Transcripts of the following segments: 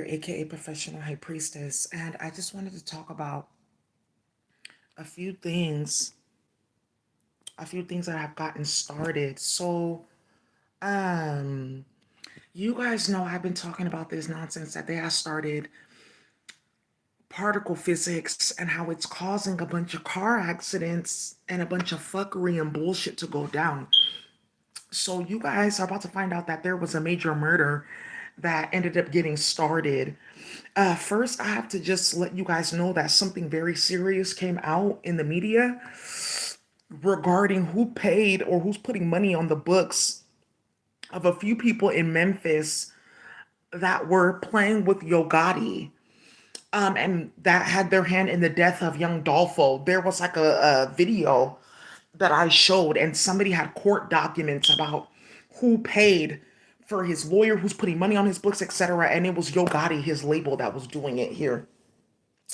aka Professional High Priestess, and I just wanted to talk about a few things, a few things that have gotten started. Um, you guys know I've been talking about this nonsense that they have started particle physics and how it's causing a bunch of car accidents and a bunch of fuckery and bullshit to go down. So you guys are about to find out that there was a major murder that ended up getting started. First, I have to just let you guys know that something very serious came out in the media regarding who paid or who's putting money on the books of a few people in Memphis that were playing with Yo Gotti. And that had their hand in the death of young Dolfo. There was like a video that I showed, and somebody had court documents about who paid for his lawyer, who's putting money on his books, etc. And it was Yo Gotti, his label, that was doing it here.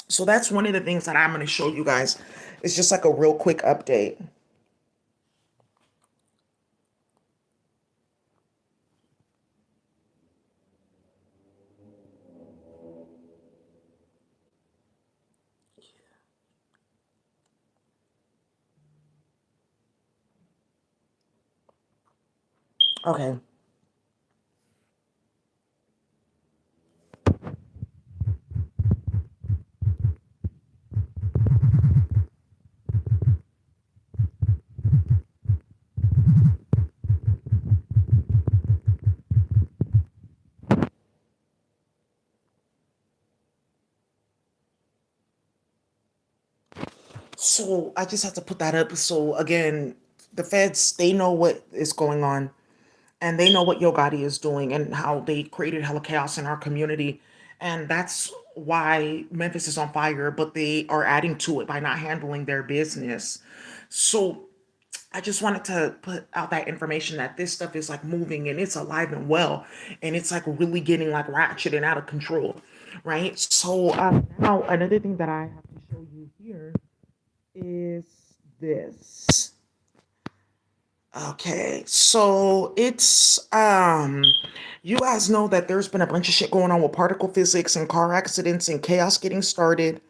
So that's one of the things that I'm going to show you guys. It's just like a real quick update. Okay. So I just have to put that up. So again, the feds, they know what is going on, and they know what Yo Gotti is doing and how they created hella chaos in our community. And that's why Memphis is on fire, but they are adding to it by not handling their business. So I just wanted to put out that information that this stuff is like moving and it's alive and well, and it's like really getting like ratchet and out of control, right? So now another thing that I have to show you here is this. Okay, so it's you guys know that there's been a bunch of shit going on with particle physics and car accidents and chaos getting started.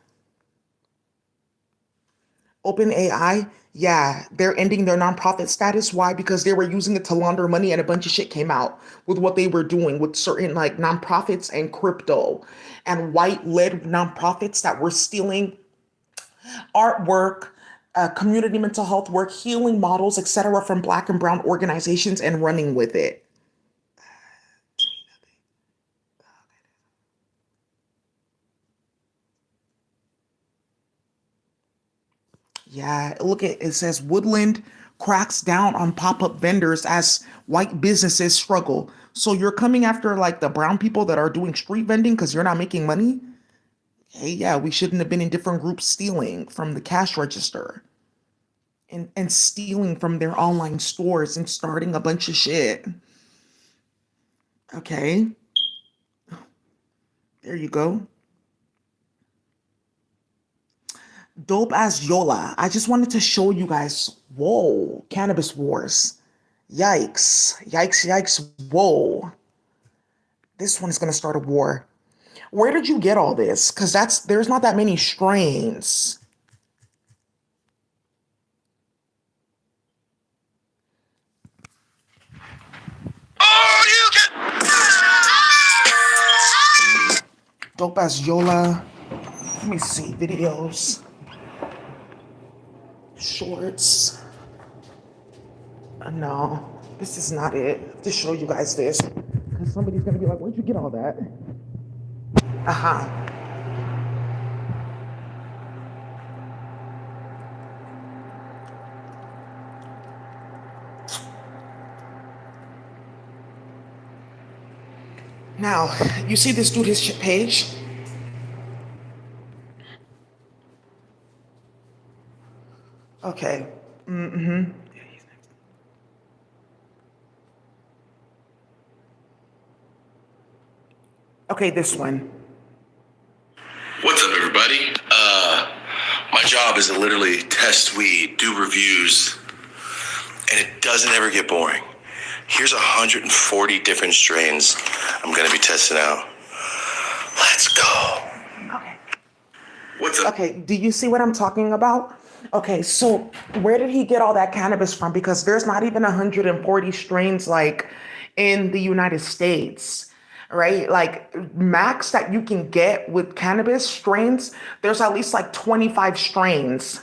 Open AI, yeah, they're ending their nonprofit status. Why? Because they were using it to launder money, and a bunch of shit came out with what they were doing with certain like nonprofits and crypto and white led nonprofits that were stealing artwork, community mental health work, healing models, etc., from Black and Brown organizations and running with it. Yeah, look at it says Woodland cracks down on pop-up vendors as white businesses struggle. So you're coming after like the brown people that are doing street vending because you're not making money? Hey, yeah, we shouldn't have been in different groups stealing from the cash register and stealing from their online stores and starting a bunch of shit. Okay, there you go. Dope as Yola. I just wanted to show you guys. Whoa, cannabis wars. Yikes. Yikes, yikes. Whoa. This one is gonna start a war. Where did you get all this? Cause there's not that many strains. Dope as Yola. Let me see videos. Shorts. No, this is not it. To show you guys this. Cause somebody's gonna be like, where'd you get all that? Uh-huh. Now, you see this dude, his page? Okay. Mm-hmm. Okay, this one. What's up, everybody? My job is to literally test weed, do reviews, and it doesn't ever get boring. Here's 140 different strains I'm gonna be testing out. What's up? Okay, do you see what I'm talking about? Okay, so where did he get all that cannabis from? Because there's not even 140 strains like in the United States, right? Like max that you can get with cannabis strains, there's at least like 25 strains.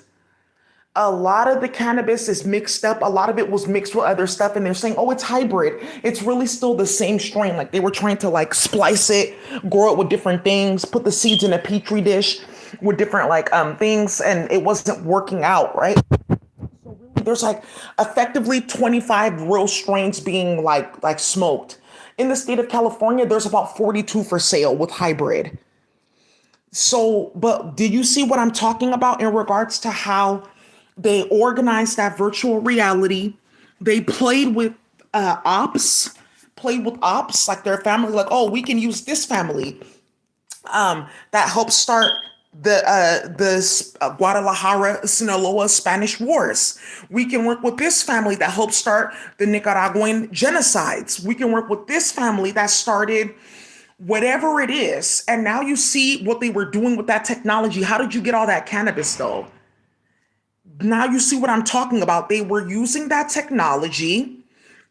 A lot of the cannabis is mixed up. A lot of it was mixed with other stuff, and they're saying, "Oh, it's hybrid." It's really still the same strain. Like they were trying to like splice it, grow it with different things, put the seeds in a petri dish with different like things, and it wasn't working out, right? So really, there's like effectively 25 real strains being like smoked. In the state of California, there's about 42 for sale with hybrid. So, but do you see what I'm talking about in regards to how they organized that virtual reality? They played with ops, like their family, like, oh, we can use this family that helped start the Guadalajara Sinaloa Spanish Wars. We can work with this family that helped start the Nicaraguan genocides. We can work with this family that started whatever it is. And now you see what they were doing with that technology. How did you get all that cannabis though? Now you see what I'm talking about. They were using that technology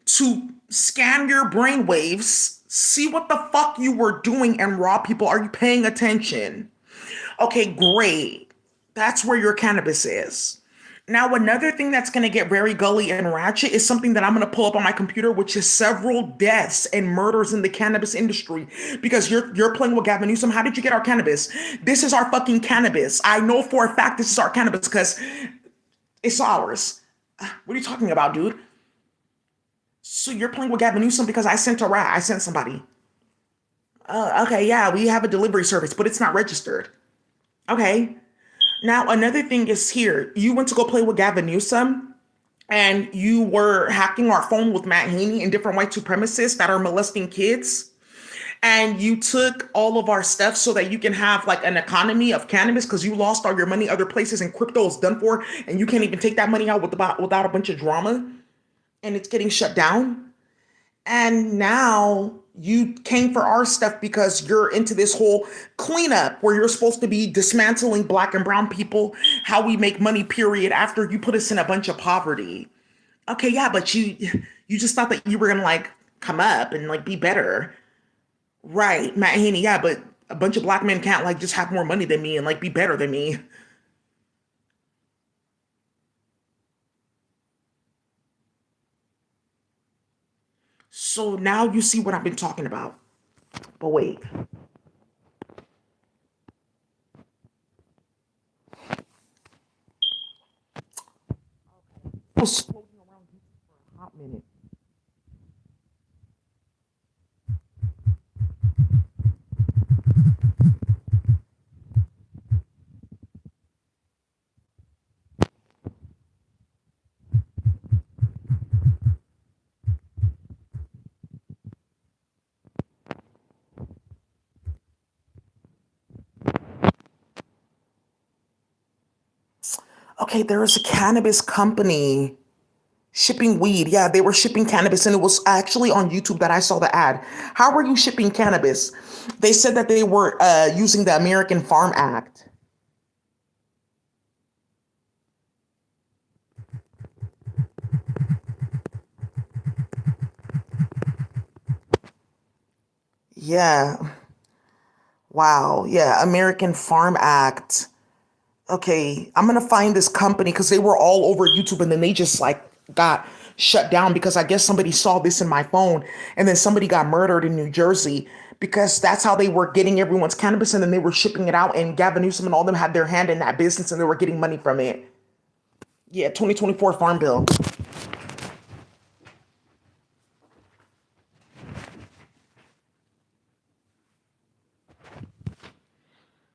to scan your brain waves, see what the fuck you were doing, and rob people. Are you paying attention? Okay, great. That's where your cannabis is. Now, another thing that's going to get very gully and ratchet is something that I'm going to pull up on my computer, which is several deaths and murders in the cannabis industry. Because you're playing with Gavin Newsom. How did you get our cannabis? This is our fucking cannabis. I know for a fact this is our cannabis because it's ours. What are you talking about, dude? So you're playing with Gavin Newsom because I sent a rat. I sent somebody. Okay, yeah, we have a delivery service, but it's not registered. Okay. Now, another thing is here. You went to go play with Gavin Newsom and you were hacking our phone with Matt Haney and different white supremacists that are molesting kids. And you took all of our stuff so that you can have like an economy of cannabis because you lost all your money other places and crypto is done for and you can't even take that money out without a bunch of drama and it's getting shut down. And now you came for our stuff because you're into this whole cleanup where you're supposed to be dismantling black and brown people, how we make money, period, after you put us in a bunch of poverty. Okay, yeah, but you just thought that you were gonna like come up and like be better. Right, Matt Haney, yeah, but a bunch of black men can't like just have more money than me and like be better than me. So now you see what I've been talking about. But wait. I was floating around for a hot minute. Okay, there is a cannabis company shipping weed. Yeah, they were shipping cannabis, and it was actually on YouTube that I saw the ad. How were you shipping cannabis? They said that they were using the American Farm Act. Yeah. Wow. Yeah, American Farm Act. Okay, I'm gonna find this company because they were all over YouTube and then they just like got shut down because I guess somebody saw this in my phone and then somebody got murdered in New Jersey because that's how they were getting everyone's cannabis and then they were shipping it out and Gavin Newsom and all them had their hand in that business and they were getting money from it. Yeah, 2024 Farm Bill.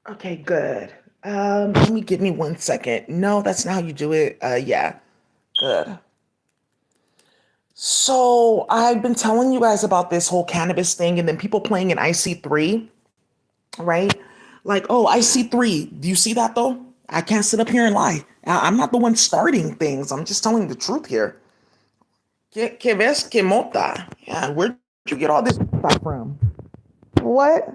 Okay, good. Let me give me 1 second. No, that's not how you do it. Yeah, good. So I've been telling you guys about this whole cannabis thing and then people playing in IC3, right? Like, oh, IC3. Do you see that though? I can't sit up here and lie. I'm not the one starting things. I'm just telling the truth here. Que ves que mota? Yeah, where'd you get all this stuff from? What?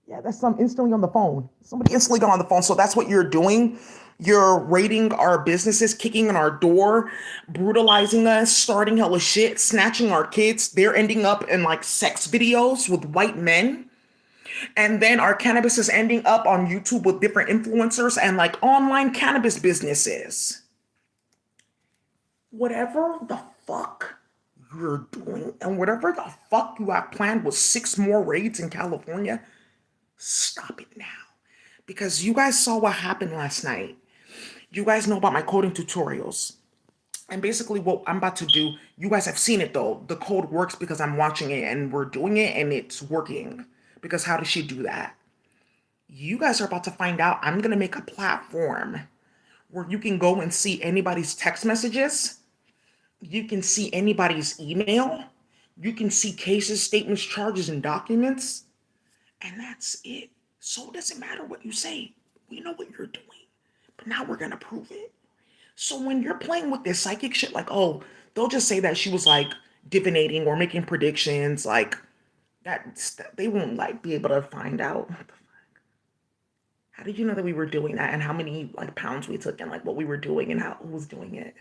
Yeah, that's some instantly on the phone. Somebody instantly got on the phone. So that's what you're doing. You're raiding our businesses, kicking in our door, brutalizing us, starting hella shit, snatching our kids. They're ending up in like sex videos with white men. And then our cannabis is ending up on YouTube with different influencers and like online cannabis businesses. Whatever the fuck you're doing and whatever the fuck you have planned with 6 more raids in California, stop it now. Because you guys saw what happened last night. You guys know about my coding tutorials. And basically, what I'm about to do, you guys have seen it though. The code works because I'm watching it and we're doing it and it's working. Because how does she do that? You guys are about to find out. I'm going to make a platform where you can go and see anybody's text messages. You can see anybody's email. You can see cases, statements, charges, and documents. And that's it. So it doesn't matter what you say. We know what you're doing. But now we're going to prove it. So when you're playing with this psychic shit, like, oh, they'll just say that she was like divinating or making predictions, like that. They won't like be able to find out. How did you know that we were doing that and how many like pounds we took and like what we were doing and how who was doing it?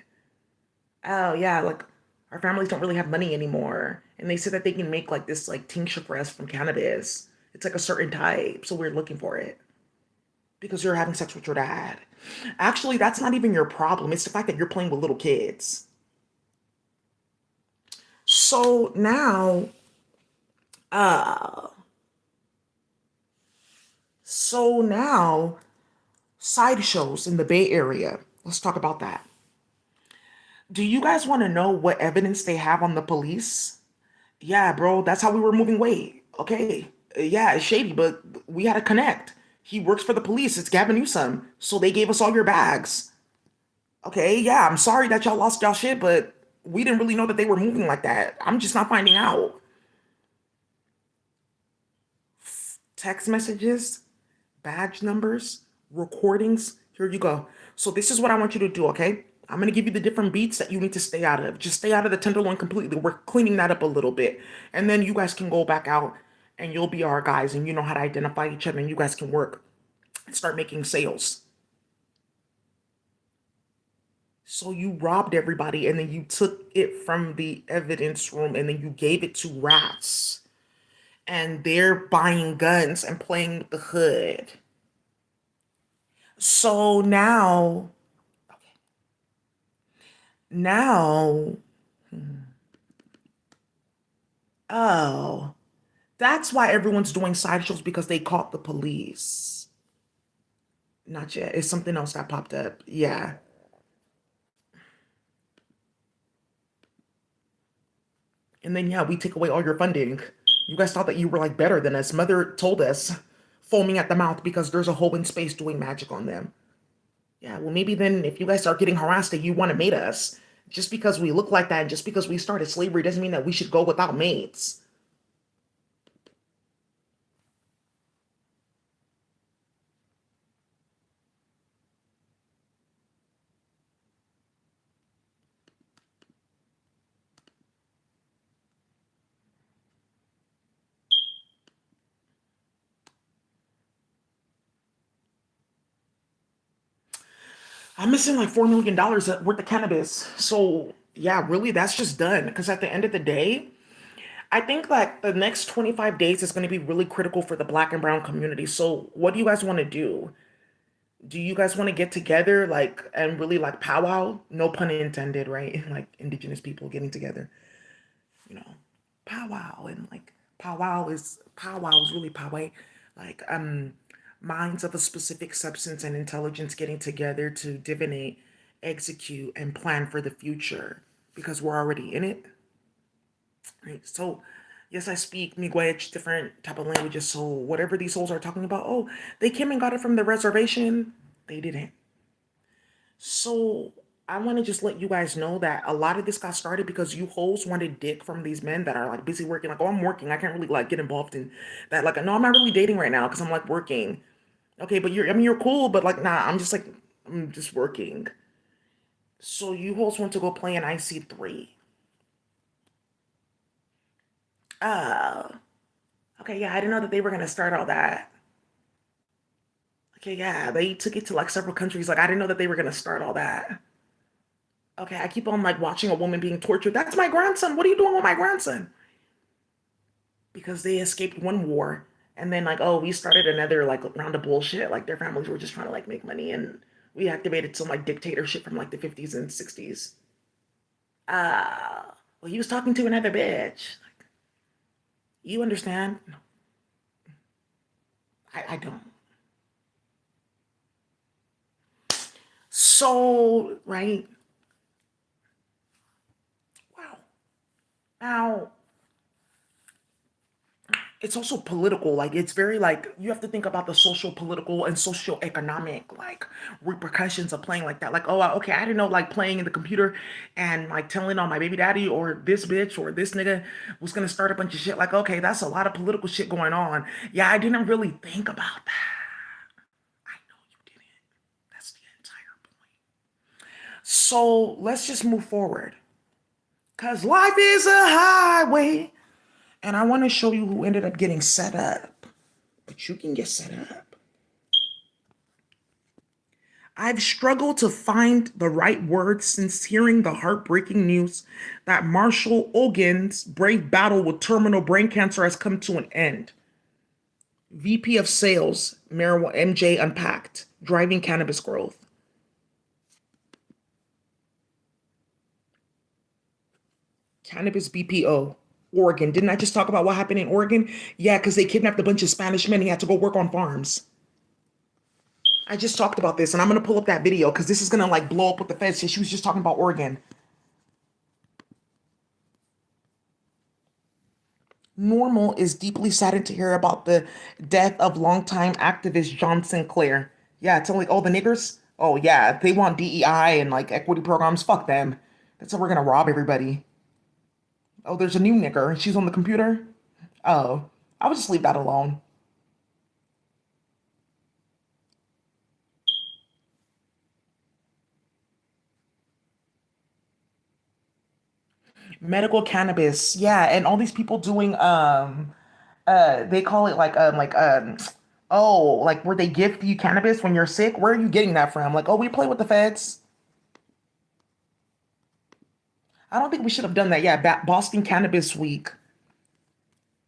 Oh yeah, like our families don't really have money anymore, and they said that they can make like this like tincture for us from cannabis. It's like a certain type, so we're looking for it because you're having sex with your dad. Actually, that's not even your problem. It's the fact that you're playing with little kids. So now, uh, so now, sideshows in the Bay Area. Let's talk about that. Do you guys want to know what evidence they have on the police? Yeah, bro, that's how we were moving weight. Okay. Yeah, it's shady, but we had to connect. He works for the police. It's Gavin Newsom. So they gave us all your bags. Okay, yeah, I'm sorry that y'all lost y'all shit, but we didn't really know that they were moving like that. I'm just not finding out. Text messages, badge numbers, recordings. Here you go. So this is what I want you to do, okay? I'm gonna give you the different beats that you need to stay out of. Just stay out of the tenderloin completely. We're cleaning that up a little bit. And then you guys can go back out and you'll be our guys and you know how to identify each other and you guys can work and start making sales. So you robbed everybody and then you took it from the evidence room and then you gave it to rats. And they're buying guns and playing with the hood. So now, oh, that's why everyone's doing sideshows because they caught the police. Not yet. It's something else that popped up. Yeah. And then, yeah, we take away all your funding. You guys thought that you were like better than us. Mother told us, foaming at the mouth because there's a hole in space doing magic on them. Yeah, well, maybe then if you guys start getting harassed that you want to mate us, just because we look like that and just because we started slavery doesn't mean that we should go without mates. I'm missing like $4 million worth of cannabis. So yeah, really, that's just done. Because at the end of the day, I think like the next 25 days is going to be really critical for the black and brown community. So what do you guys want to do? Do you guys want to get together like and really like powwow? No pun intended, right? Like indigenous people getting together, you know, powwow and like powwow is really powwow, like minds of a specific substance and intelligence getting together to divinate, execute, and plan for the future because we're already in it. Right. So yes, I speak Miigwech, different type of languages. So whatever these souls are talking about, oh, they came and got it from the reservation. They didn't. So I want to just let you guys know that a lot of this got started because you hoes wanted dick from these men that are like busy working. Like, oh, I'm working. I can't really like get involved in that. Like, no, I'm not really dating right now because I'm like working. Okay, but I mean, you're cool, but like, nah, I'm just working. So you hoes want to go play an IC3. Oh, okay, yeah, I didn't know that they were gonna start all that. Okay, yeah, they took it to like several countries. Like I didn't know that they were gonna start all that. Okay, I keep on like watching a woman being tortured. That's my grandson. What are you doing with my grandson? Because they escaped one war, and then like, oh, we started another like round of bullshit. Like their families were just trying to like make money, and we activated some like dictatorship from like the 50s and 60s. Well, he was talking to another bitch. Like, you understand? I don't. So, right. Wow. Now, it's also political. Like, it's very like, you have to think about the social, political, and social economic, like, repercussions of playing like that. Like, oh, okay, I didn't know, like, playing in the computer and, like, telling on my baby daddy or this bitch or this nigga was gonna start a bunch of shit. Like, okay, that's a lot of political shit going on. Yeah, I didn't really think about that. I know you didn't. That's the entire point. So let's just move forward. Because life is a highway. And I want to show you who ended up getting set up. But you can get set up. I've struggled to find the right words since hearing the heartbreaking news that Marshall Ogun's brave battle with terminal brain cancer has come to an end. VP of Sales, Marijuana MJ Unpacked, driving cannabis growth. Cannabis BPO, Oregon. Didn't I just talk about what happened in Oregon? Yeah, because they kidnapped a bunch of Spanish men. He had to go work on farms. I just talked about this, and I'm gonna pull up that video because this is gonna like blow up with the feds. She was just talking about Oregon. Normal is deeply saddened to hear about the death of longtime activist John Sinclair. Yeah, it's like, oh, the niggers? Oh, yeah, they want DEI and like equity programs. Fuck them. That's how we're gonna rob everybody. Oh, there's a new nigger, and she's on the computer? Oh, I would just leave that alone. Medical cannabis, yeah, and all these people doing they call it oh, like where they gift you cannabis when you're sick. Where are you getting that from? Like, oh, we play with the feds. I don't think we should have done that. Yeah, Boston Cannabis Week.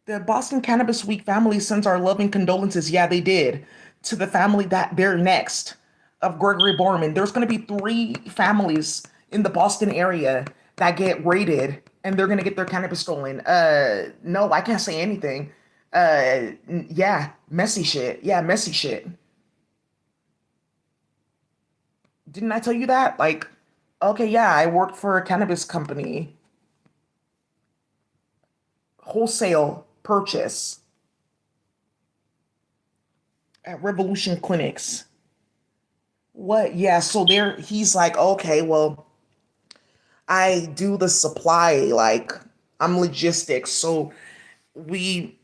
The Boston Cannabis Week family sends our loving condolences. Yeah, they did. To the family that they're next of Gregory Borman. There's going to be three families in the Boston area that get raided and they're going to get their cannabis stolen. No, I can't say anything. Yeah, messy shit. Yeah, messy shit. Didn't I tell you that? Like, okay, yeah, I worked for a cannabis company, wholesale purchase at Revolution Clinics. What? Yeah, so there he's like, okay, well, I do the supply, like I'm logistics. So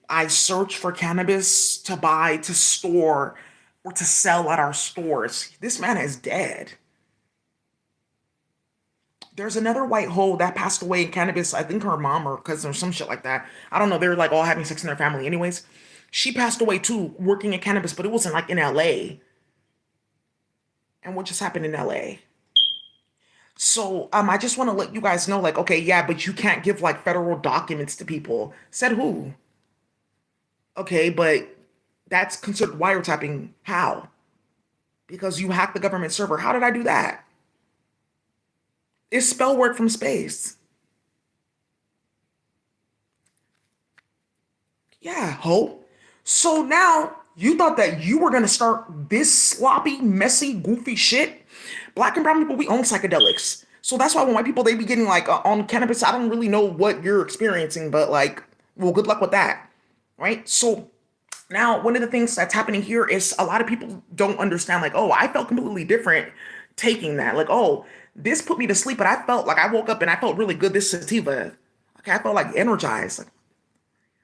I search for cannabis to buy, to store, or to sell at our stores. This man is dead. There's another white hole that passed away in cannabis. I think her mom or cousin or some shit like that. I don't know. They're like all having sex in their family, anyways. She passed away too, working in cannabis, but it wasn't like in LA. And what just happened in LA? So I just want to let you guys know, like, okay, yeah, but you can't give like federal documents to people. Said who? Okay, but that's considered wiretapping. How? Because you hacked the government server. How did I do that? It's spell work from space. Yeah, hope. So now you thought that you were gonna start this sloppy, messy, goofy shit. Black and brown people, we own psychedelics. So that's why when white people they be getting like on cannabis, I don't really know what you're experiencing, but like, well, good luck with that, right? So now one of the things that's happening here is a lot of people don't understand. Like, oh, I felt completely different taking that. Like, oh, this put me to sleep, but I felt like I woke up and I felt really good. This sativa, okay, I felt like energized. Like,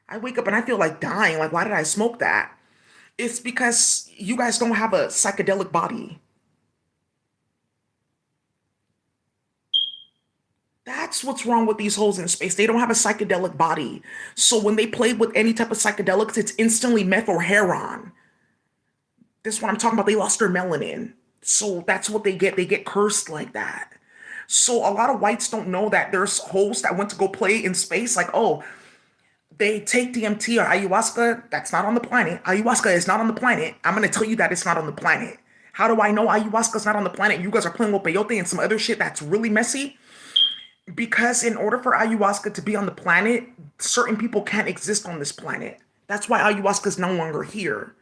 I wake up and I feel like dying. Like, why did I smoke that? It's because you guys don't have a psychedelic body. That's what's wrong with these holes in space. They don't have a psychedelic body. So when they play with any type of psychedelics, it's instantly meth or heroin. This is what I'm talking about. They lost their melanin. So that's what they get. They get cursed like that. So a lot of whites don't know that there's hosts that went to go play in space. Like, oh, they take DMT or ayahuasca. That's not on the planet. Ayahuasca is not on the planet. I'm going to tell you that it's not on the planet. How do I know ayahuasca is not on the planet? You guys are playing with peyote and some other shit that's really messy. Because in order for ayahuasca to be on the planet, certain people can't exist on this planet. That's why ayahuasca is no longer here.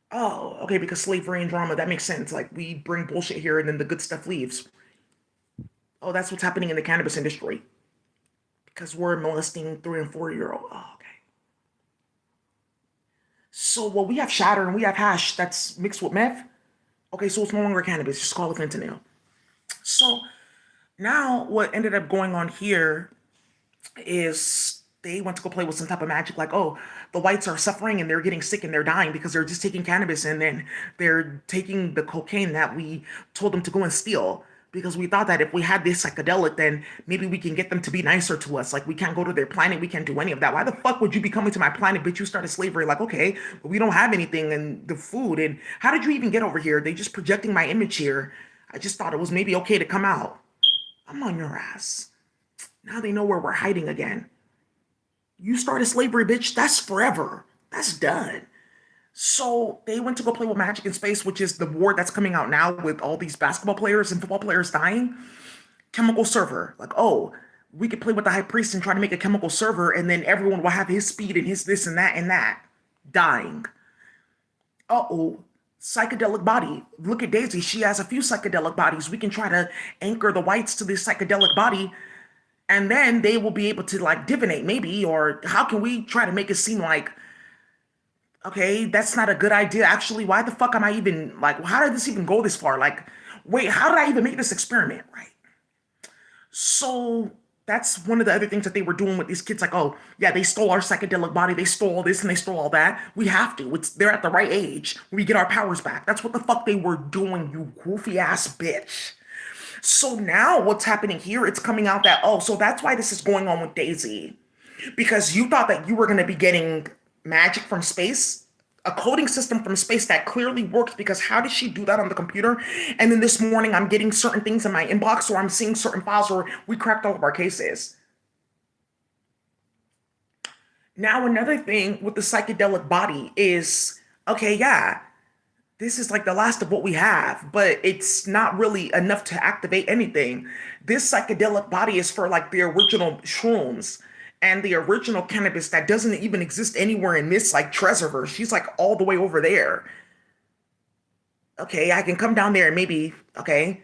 Oh, okay, because slavery and drama, that makes sense. Like, we bring bullshit here and then the good stuff leaves. Oh, that's what's happening in the cannabis industry. Because we're molesting 3 and 4 year old. Oh, okay. So, well, we have shatter and we have hash that's mixed with meth. Okay, so it's no longer cannabis, just call it fentanyl. So, now what ended up going on here is they went to go play with some type of magic, like, oh, the whites are suffering and they're getting sick and they're dying because they're just taking cannabis and then they're taking the cocaine that we told them to go and steal. Because we thought that if we had this psychedelic, then maybe we can get them to be nicer to us. Like, we can't go to their planet, we can't do any of that. Why the fuck would you be coming to my planet, bitch? You started slavery. Like, okay, but we don't have anything and the food. And how did you even get over here? They just projecting my image here. I just thought it was maybe okay to come out. I'm on your ass. Now they know where we're hiding again. You started slavery, bitch. That's forever. That's done. So they went to go play with Magic in Space, which is the war that's coming out now with all these basketball players and football players dying. Chemical server. Like, oh, we could play with the high priest and try to make a chemical server, and then everyone will have his speed and his this and that and that. Dying. Uh-oh. Psychedelic body. Look at Daisy. She has a few psychedelic bodies. We can try to anchor the whites to this psychedelic body and then they will be able to like divinate maybe, or how can we try to make it seem like, okay, that's not a good idea actually. Why the fuck am I even like, how did this even go this far? Like, wait, how did I even make this experiment, right? So that's one of the other things that they were doing with these kids, like, oh yeah, they stole our psychedelic body, they stole all this and they stole all that. We have to, it's they're at the right age, we get our powers back. That's what the fuck they were doing, you goofy ass bitch. So now what's happening here, it's coming out that, oh, so that's why this is going on with Daisy. Because you thought that you were going to be getting magic from space, a coding system from space that clearly works, because how did she do that on the computer? And then this morning I'm getting certain things in my inbox, or I'm seeing certain files, or we cracked all of our cases. Now another thing with the psychedelic body is, okay, yeah, this is like the last of what we have, but it's not really enough to activate anything. This psychedelic body is for like the original shrooms and the original cannabis that doesn't even exist anywhere in this like Treasure. She's like all the way over there. Okay, I can come down there and maybe, okay.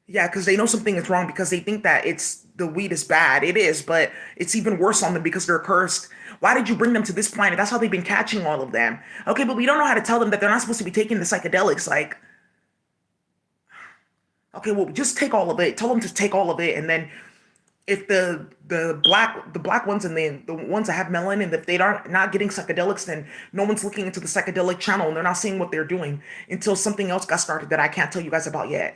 Yeah, because they know something is wrong because they think that it's the weed is bad. It is, but it's even worse on them because they're cursed. Why did you bring them to this planet? That's how they've been catching all of them. Okay, but we don't know how to tell them that they're not supposed to be taking the psychedelics. Like, okay, well, just take all of it. Tell them to take all of it, and then if the black ones and the ones that have melanin, if they aren't not getting psychedelics, then no one's looking into the psychedelic channel and they're not seeing what they're doing until something else got started that I can't tell you guys about yet.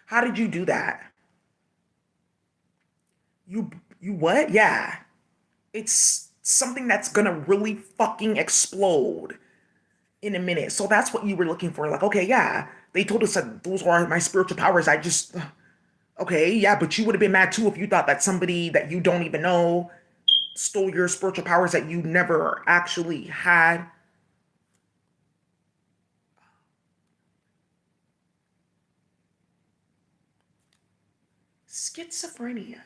How did you do that? You what? Yeah. It's something that's gonna really fucking explode in a minute. So that's what you were looking for. Like, okay, yeah. They told us that those are my spiritual powers. I just okay, yeah, but you would have been mad too if you thought that somebody that you don't even know stole your spiritual powers that you never actually had. Schizophrenia,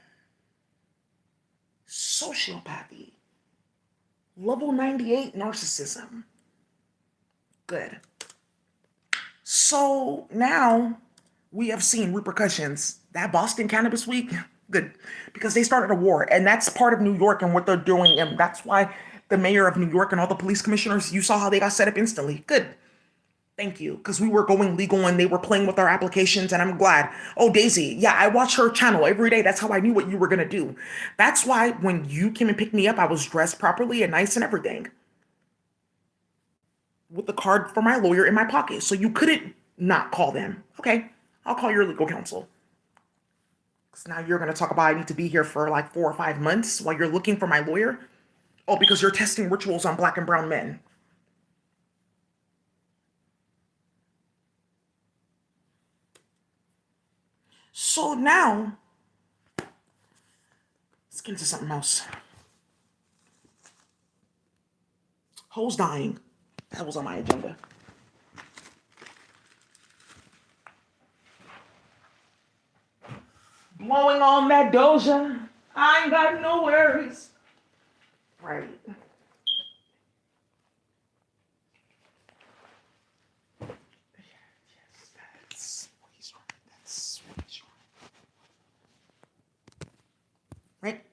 sociopathy, level 98 narcissism. Good. So now we have seen repercussions. That Boston Cannabis Week, good, because they started a war, and that's part of New York and what they're doing, and that's why the mayor of New York and all the police commissioners, you saw how they got set up instantly. Good. Thank you, because we were going legal and they were playing with our applications, and I'm glad. Oh, Daisy, yeah, I watch her channel every day. That's how I knew what you were gonna do. That's why when you came and picked me up, I was dressed properly and nice and everything, with the card for my lawyer in my pocket. So you couldn't not call them. Okay, I'll call your legal counsel. Because now you're gonna talk about I need to be here for like 4 or 5 months while you're looking for my lawyer. Oh, because you're testing rituals on black and brown men. So now, let's get into something else. Hoes dying. That was on my agenda. Blowing on that Doja. I ain't got no worries. Right. Yes, that's what he's trying. That's what he's trying. Right?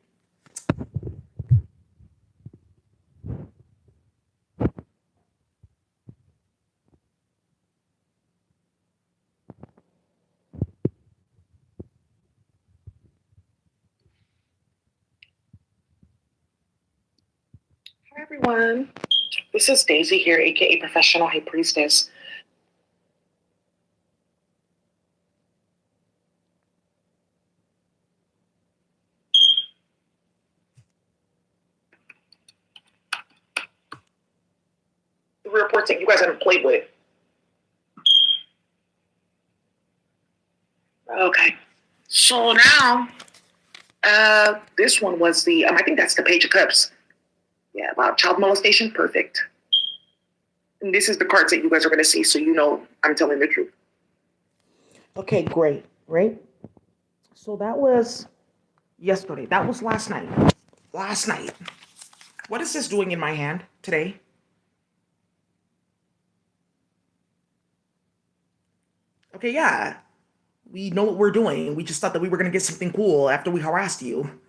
Hi, everyone. This is Daisy here, aka Professional High Priestess. The reports that you guys haven't played with. Okay. So now, this one was the, I think that's the Page of Cups. Yeah, about child molestation. Perfect. And this is the cards that you guys are going to see, so you know I'm telling the truth. Okay, great. Right? So that was yesterday. That was last night. Last night. What is this doing in my hand today? Okay, yeah. We know what we're doing. We just thought that we were going to get something cool after we harassed you.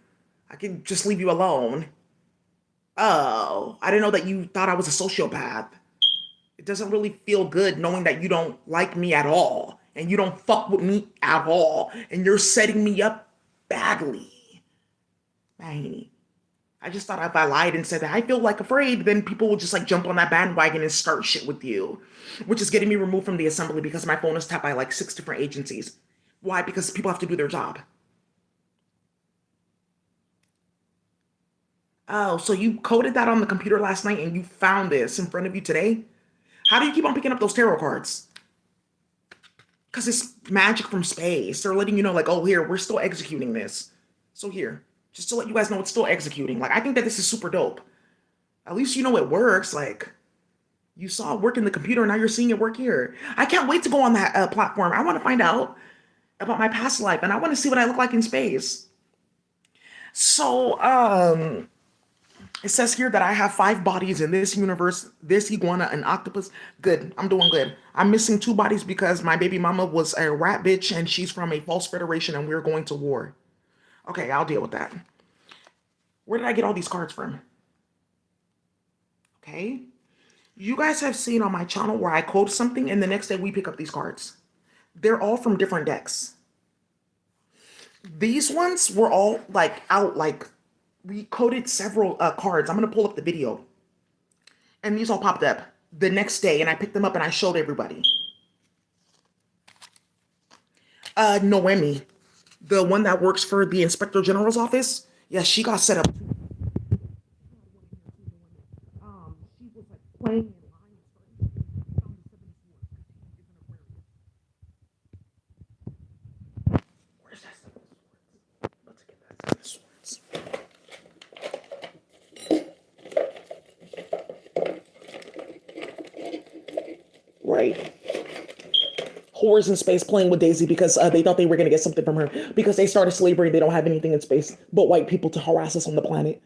I could just leave you alone. Oh, I didn't know that you thought I was a sociopath. It doesn't really feel good knowing that you don't like me at all and you don't fuck with me at all and you're setting me up badly. Man, I just thought if I lied and said that I feel like afraid, then people will just like jump on that bandwagon and start shit with you, which is getting me removed from the assembly because my phone is tapped by like 6 different agencies. Why? Because people have to do their job. Oh, so you coded that on the computer last night and you found this in front of you today? How do you keep on picking up those tarot cards? Because it's magic from space. They're letting you know, like, oh, here, we're still executing this. So here, just to let you guys know it's still executing. Like, I think that this is super dope. At least you know it works. Like, you saw it work in the computer, and now you're seeing it work here. I can't wait to go on that platform. I want to find out about my past life, and I want to see what I look like in space. So, it says here that I have 5 bodies in this universe, this iguana, an octopus. Good. I'm doing good. I'm missing 2 bodies because my baby mama was a rat bitch and she's from a false federation and we're going to war. Okay, I'll deal with that. Where did I get all these cards from? Okay. You guys have seen on my channel where I code something and the next day we pick up these cards. They're all from different decks. These ones were all like out, like we coded several cards. I'm going to pull up the video. And these all popped up the next day, and I picked them up and I showed everybody. Noemi, the one that works for the Inspector General's office, yeah, she got set up. She was like playing in line. Where's that seven of swords? Let's get that seven of swords. Right. Whores in space playing with Daisy because they thought they were going to get something from her because they started slavery. They don't have anything in space but white people to harass us on the planet.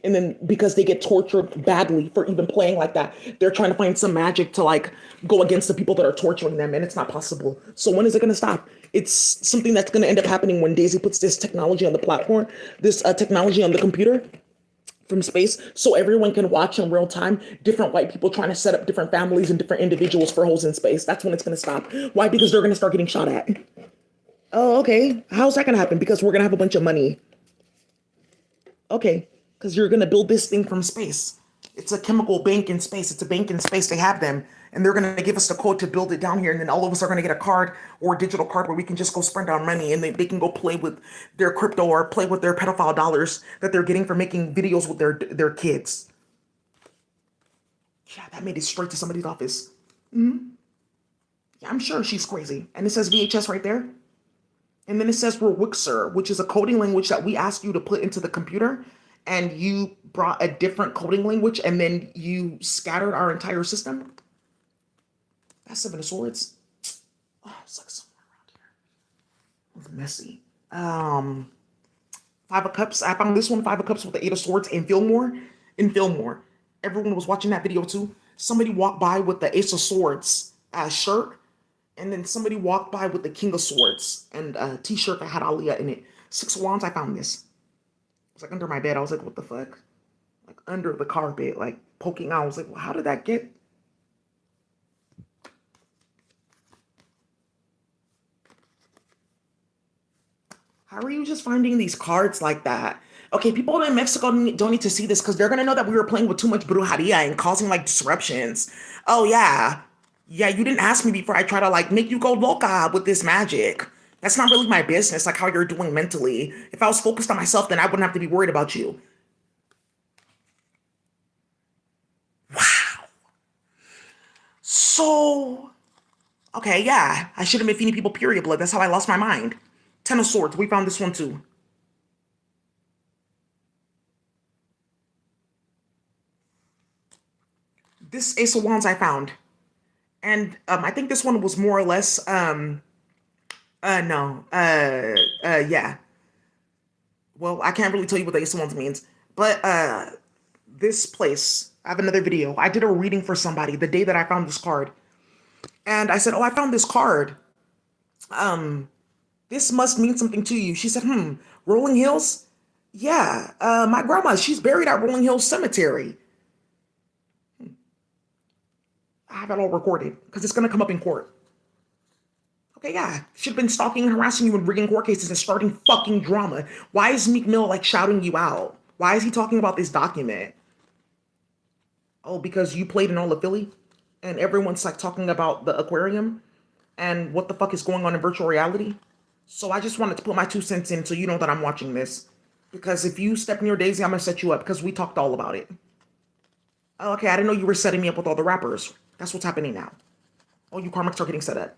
And then because they get tortured badly for even playing like that, they're trying to find some magic to like go against the people that are torturing them, and it's not possible. So when is it going to stop? It's something that's going to end up happening when Daisy puts this technology on the platform, this technology on the computer from space, so everyone can watch in real time different white people trying to set up different families and different individuals for holes in space. That's when it's going to stop. Why? Because they're going to start getting shot at. Oh, okay. How's that going to happen? Because we're going to have a bunch of money. Okay, because you're going to build this thing from space. It's a chemical bank in space. It's a bank in space. They have them. And they're going to give us the code to build it down here. And then all of us are going to get a card or a digital card where we can just go spend our money. And they can go play with their crypto or play with their pedophile dollars that they're getting for making videos with their kids. Yeah, that made it straight to somebody's office. Yeah, I'm sure she's crazy. And it says VHS right there. And then it says Rewixer, which is a coding language that we asked you to put into the computer, and you brought a different coding language, and then you scattered our entire system. That's Seven of Swords. Oh, it's like somewhere around here. It's messy. Five of Cups. I found this one, Five of Cups with the Eight of Swords in Fillmore. In Fillmore. Everyone was watching that video too. Somebody walked by with the Ace of Swords shirt, and then somebody walked by with the King of Swords and a t-shirt that had Aliyah in it. Six of Wands, I found this. It was like under my bed. I was like, what the fuck? Like under the carpet, like poking out. I was like, well, how did that get? How are you just finding these cards like that? Okay, people in Mexico don't need to see this because they're gonna know that we were playing with too much brujeria and causing like disruptions. Oh yeah, yeah. You didn't ask me before I try to like make you go loca with this magic. That's not really my business. Like how you're doing mentally. If I was focused on myself, then I wouldn't have to be worried about you. Wow. So okay, yeah. I should have been feeding people period blood. That's how I lost my mind. Ten of Swords. We found this one too. This Ace of Wands I found. And I think this one was more or less no. Yeah. Well, I can't really tell you what the Ace of Wands means. But this place, I have another video. I did a reading for somebody the day that I found this card. And I said, oh, I found this card. This must mean something to you. She said, Rolling Hills? Yeah, my grandma, she's buried at Rolling Hills Cemetery. I have it all recorded because it's going to come up in court. Okay, yeah. Should have been stalking and harassing you and rigging court cases and starting fucking drama. Why is Meek Mill like shouting you out? Why is he talking about this document? Oh, because you played in all of Philly? And everyone's like talking about the aquarium and what the fuck is going on in virtual reality? So I just wanted to put my 2 cents in so you know that I'm watching this. Because if you step near Daisy, I'm going to set you up because we talked all about it. Oh, okay, I didn't know you were setting me up with all the rappers. That's what's happening now. Oh, you karmics are getting set up.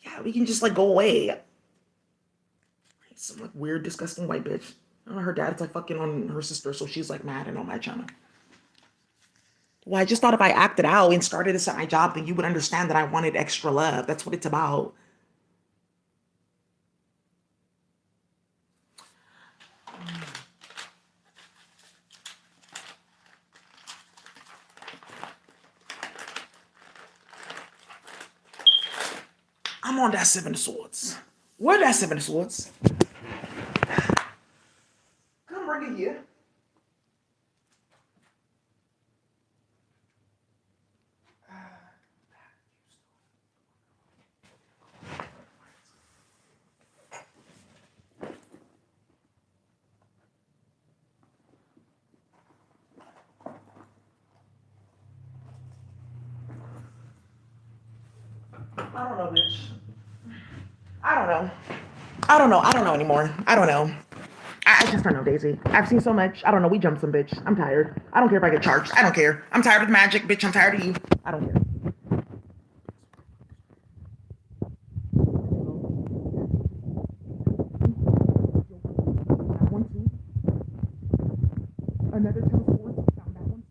Yeah, we can just like go away. Some like weird, disgusting white bitch. Her dad's like fucking on her sister, so she's like mad and on my channel. Well, I just thought if I acted out and started this at my job, then you would understand that I wanted extra love. That's what it's about. I'm on that Seven of Swords. Where that Seven of Swords? Come bring it here. I don't know, bitch. I don't know. I don't know. I don't know anymore. I don't know. I just don't know, Daisy. I've seen so much. I don't know. We jumped some bitch. I'm tired. I don't care if I get charged. I don't care. I'm tired of magic, bitch. I'm tired of you. I don't care. That one too. Another Ten of Swords. We found that one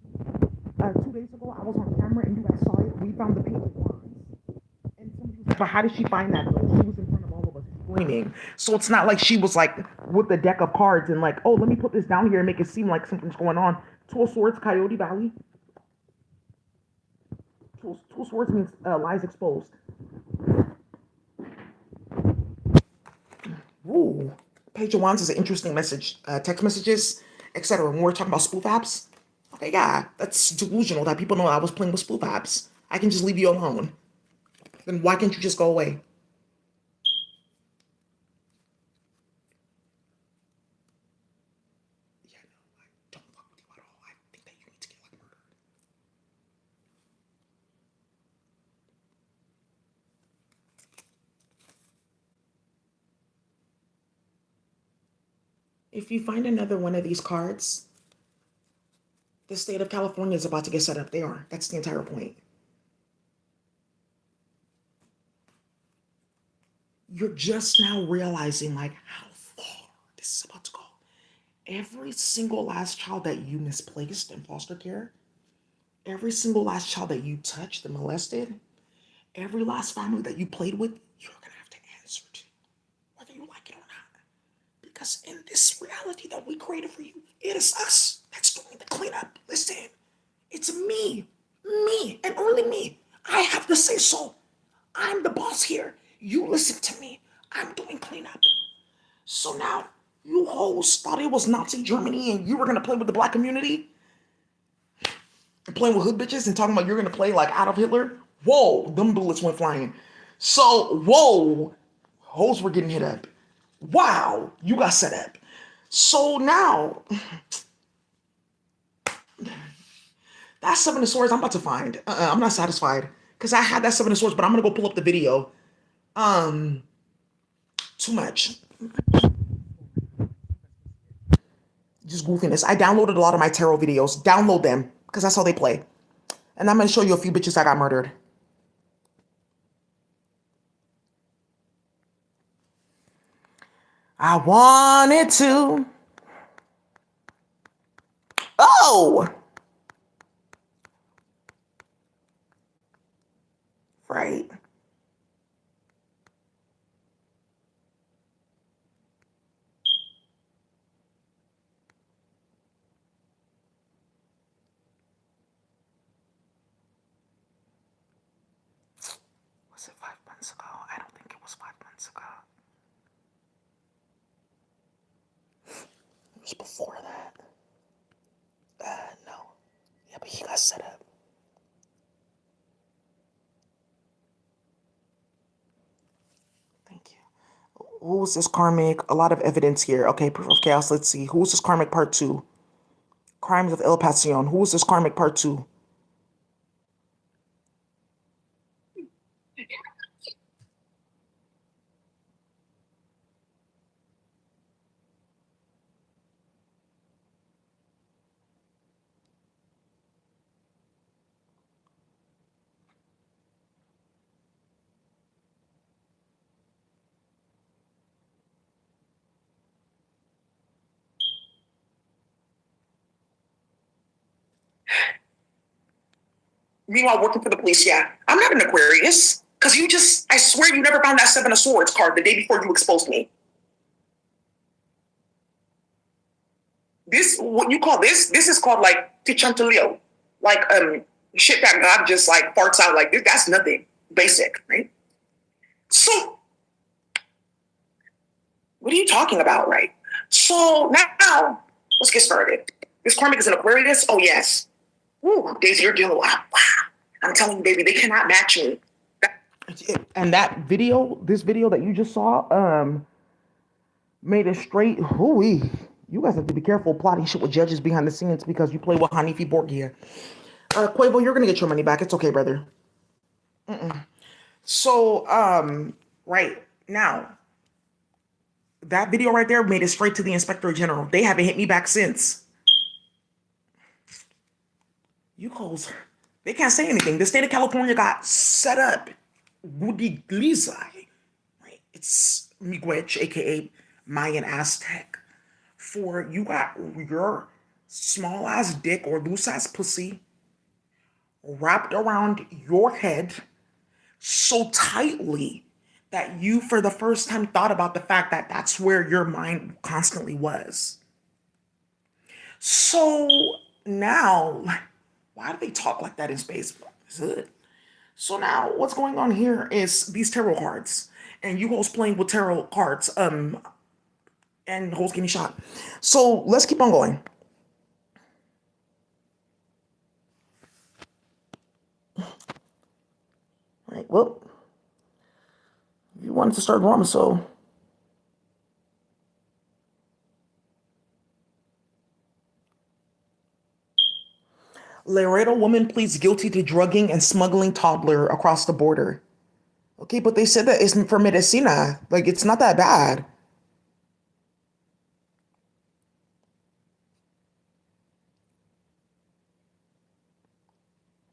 too. 2 days ago, I was on camera and you guys saw it. We found the Page of Wands. And somebody was like, but how did she find that though? She was in front of all of us screaming. So it's not like she was like with the deck of cards and like, oh, let me put this down here and make it seem like something's going on. Two of Swords, Coyote Valley. Two of Swords means lies exposed. Ooh. Page of Wands is an interesting message. Text messages, etc. When we're talking about spoof apps. Okay, yeah, that's delusional that people know I was playing with spoof apps. I can just leave you alone. Then why can't you just go away? Yeah, no, I don't fuck with you at all. I think that you need to get like murdered. If you find another one of these cards, the state of California is about to get set up. They are. That's the entire point. you're just now realizing like how far this is about to go. Every single last child that you misplaced in foster care, every single last child that you touched and molested, every last family that you played with, you're gonna have to answer to, whether you like it or not. Because in this reality that we created for you, it is us that's doing the cleanup. Listen, it's me, and only me. I have to say so. I'm the boss here. You listen to me. I'm doing cleanup. So now, you hoes thought it was Nazi Germany and you were gonna play with the black community? And playing with hood bitches and talking about you're gonna play like Adolf Hitler? Whoa, them bullets went flying. So, whoa, hoes were getting hit up. Wow, you got set up. So now, that seven of swords I'm about to find. I'm not satisfied. Because I had that seven of swords, but I'm gonna go pull up the video. Too much. Just goofiness. I downloaded a lot of my tarot videos. Download them, because that's how they play. And I'm gonna show you a few bitches that got murdered. I wanted to. Oh! Right. Was it 5 months ago? I don't think it was 5 months ago. It was before that. No. Yeah, but he got set up. Thank you. Who was this karmic? A lot of evidence here. Okay, proof of chaos. Let's see. Who was this karmic part 2? Crimes of El Pasión. Who was this karmic part 2? Meanwhile, working for the police, yeah. I'm not an Aquarius. Because I swear you never found that Seven of Swords card the day before you exposed me. What you call this is called like Tichantaleo. Like, shit that God just like farts out like this. That's nothing. Basic, right? So, what are you talking about, right? So now, let's get started. This karmic is an Aquarius? Oh, yes. Ooh, Daisy, you're dealing with, wow. I'm telling you, baby, they cannot match me. And this video that you just saw, made it straight. Hooey. You guys have to be careful plotting shit with judges behind the scenes because you play with Hanifi Borgia. Quavo, you're gonna get your money back. It's okay, brother. So, right now, that video right there made it straight to the Inspector General. They haven't hit me back since. You calls, they can't say anything. The state of California got set up. Woody Glizai, right? It's Miigwech, aka Mayan Aztec. For you got your small ass dick or loose ass pussy wrapped around your head so tightly that you, for the first time, thought about the fact that that's where your mind constantly was. So now, why do they talk like that in space? So now, what's going on here is these tarot cards, and you hoes playing with tarot cards, and hoes getting shot. So let's keep on going. Right. Well, you wanted to start drama, so. Laredo woman pleads guilty to drugging and smuggling toddler across the border. Okay, but they said that it's for medicina. Like, it's not that bad.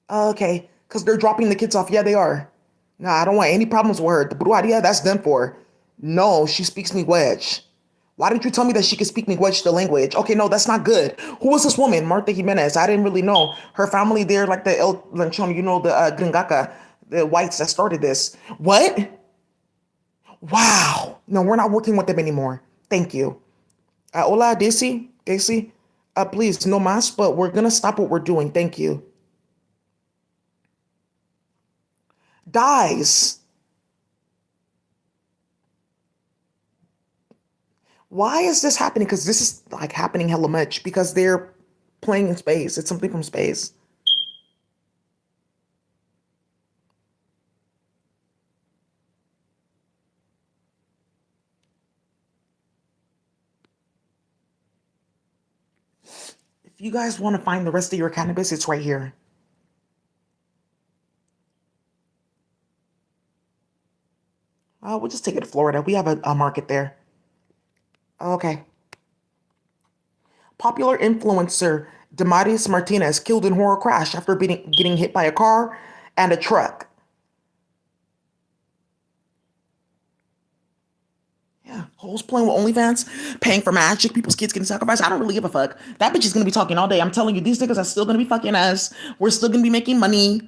Okay, because they're dropping the kids off. Yeah, they are. Nah, I don't want any problems with her. The brujeria, that's done for. No, she speaks Miigwech. Why didn't you tell me that she could speak Miigwech, the language? Okay, no, that's not good. Who was this woman? Martha Jimenez. I didn't really know. Her family there, like the El Lanchon, the Gringaka, the whites that started this. What? Wow. No, we're not working with them anymore. Thank you. Hola, Daisy. Daisy. Please, no mas, but we're gonna stop what we're doing. Thank you. Dies. Why is this happening? Because this is like happening hella much because they're playing in space. It's something from space. If you guys want to find the rest of your cannabis, it's right here. We'll just take it to Florida. We have a market there. Okay. Popular influencer Damaris Martinez killed in horror crash after getting hit by a car and a truck. Yeah, hoes playing with OnlyFans, paying for magic, people's kids getting sacrificed. I don't really give a fuck. That bitch is gonna be talking all day. I'm telling you, these niggas are still gonna be fucking us. We're still gonna be making money.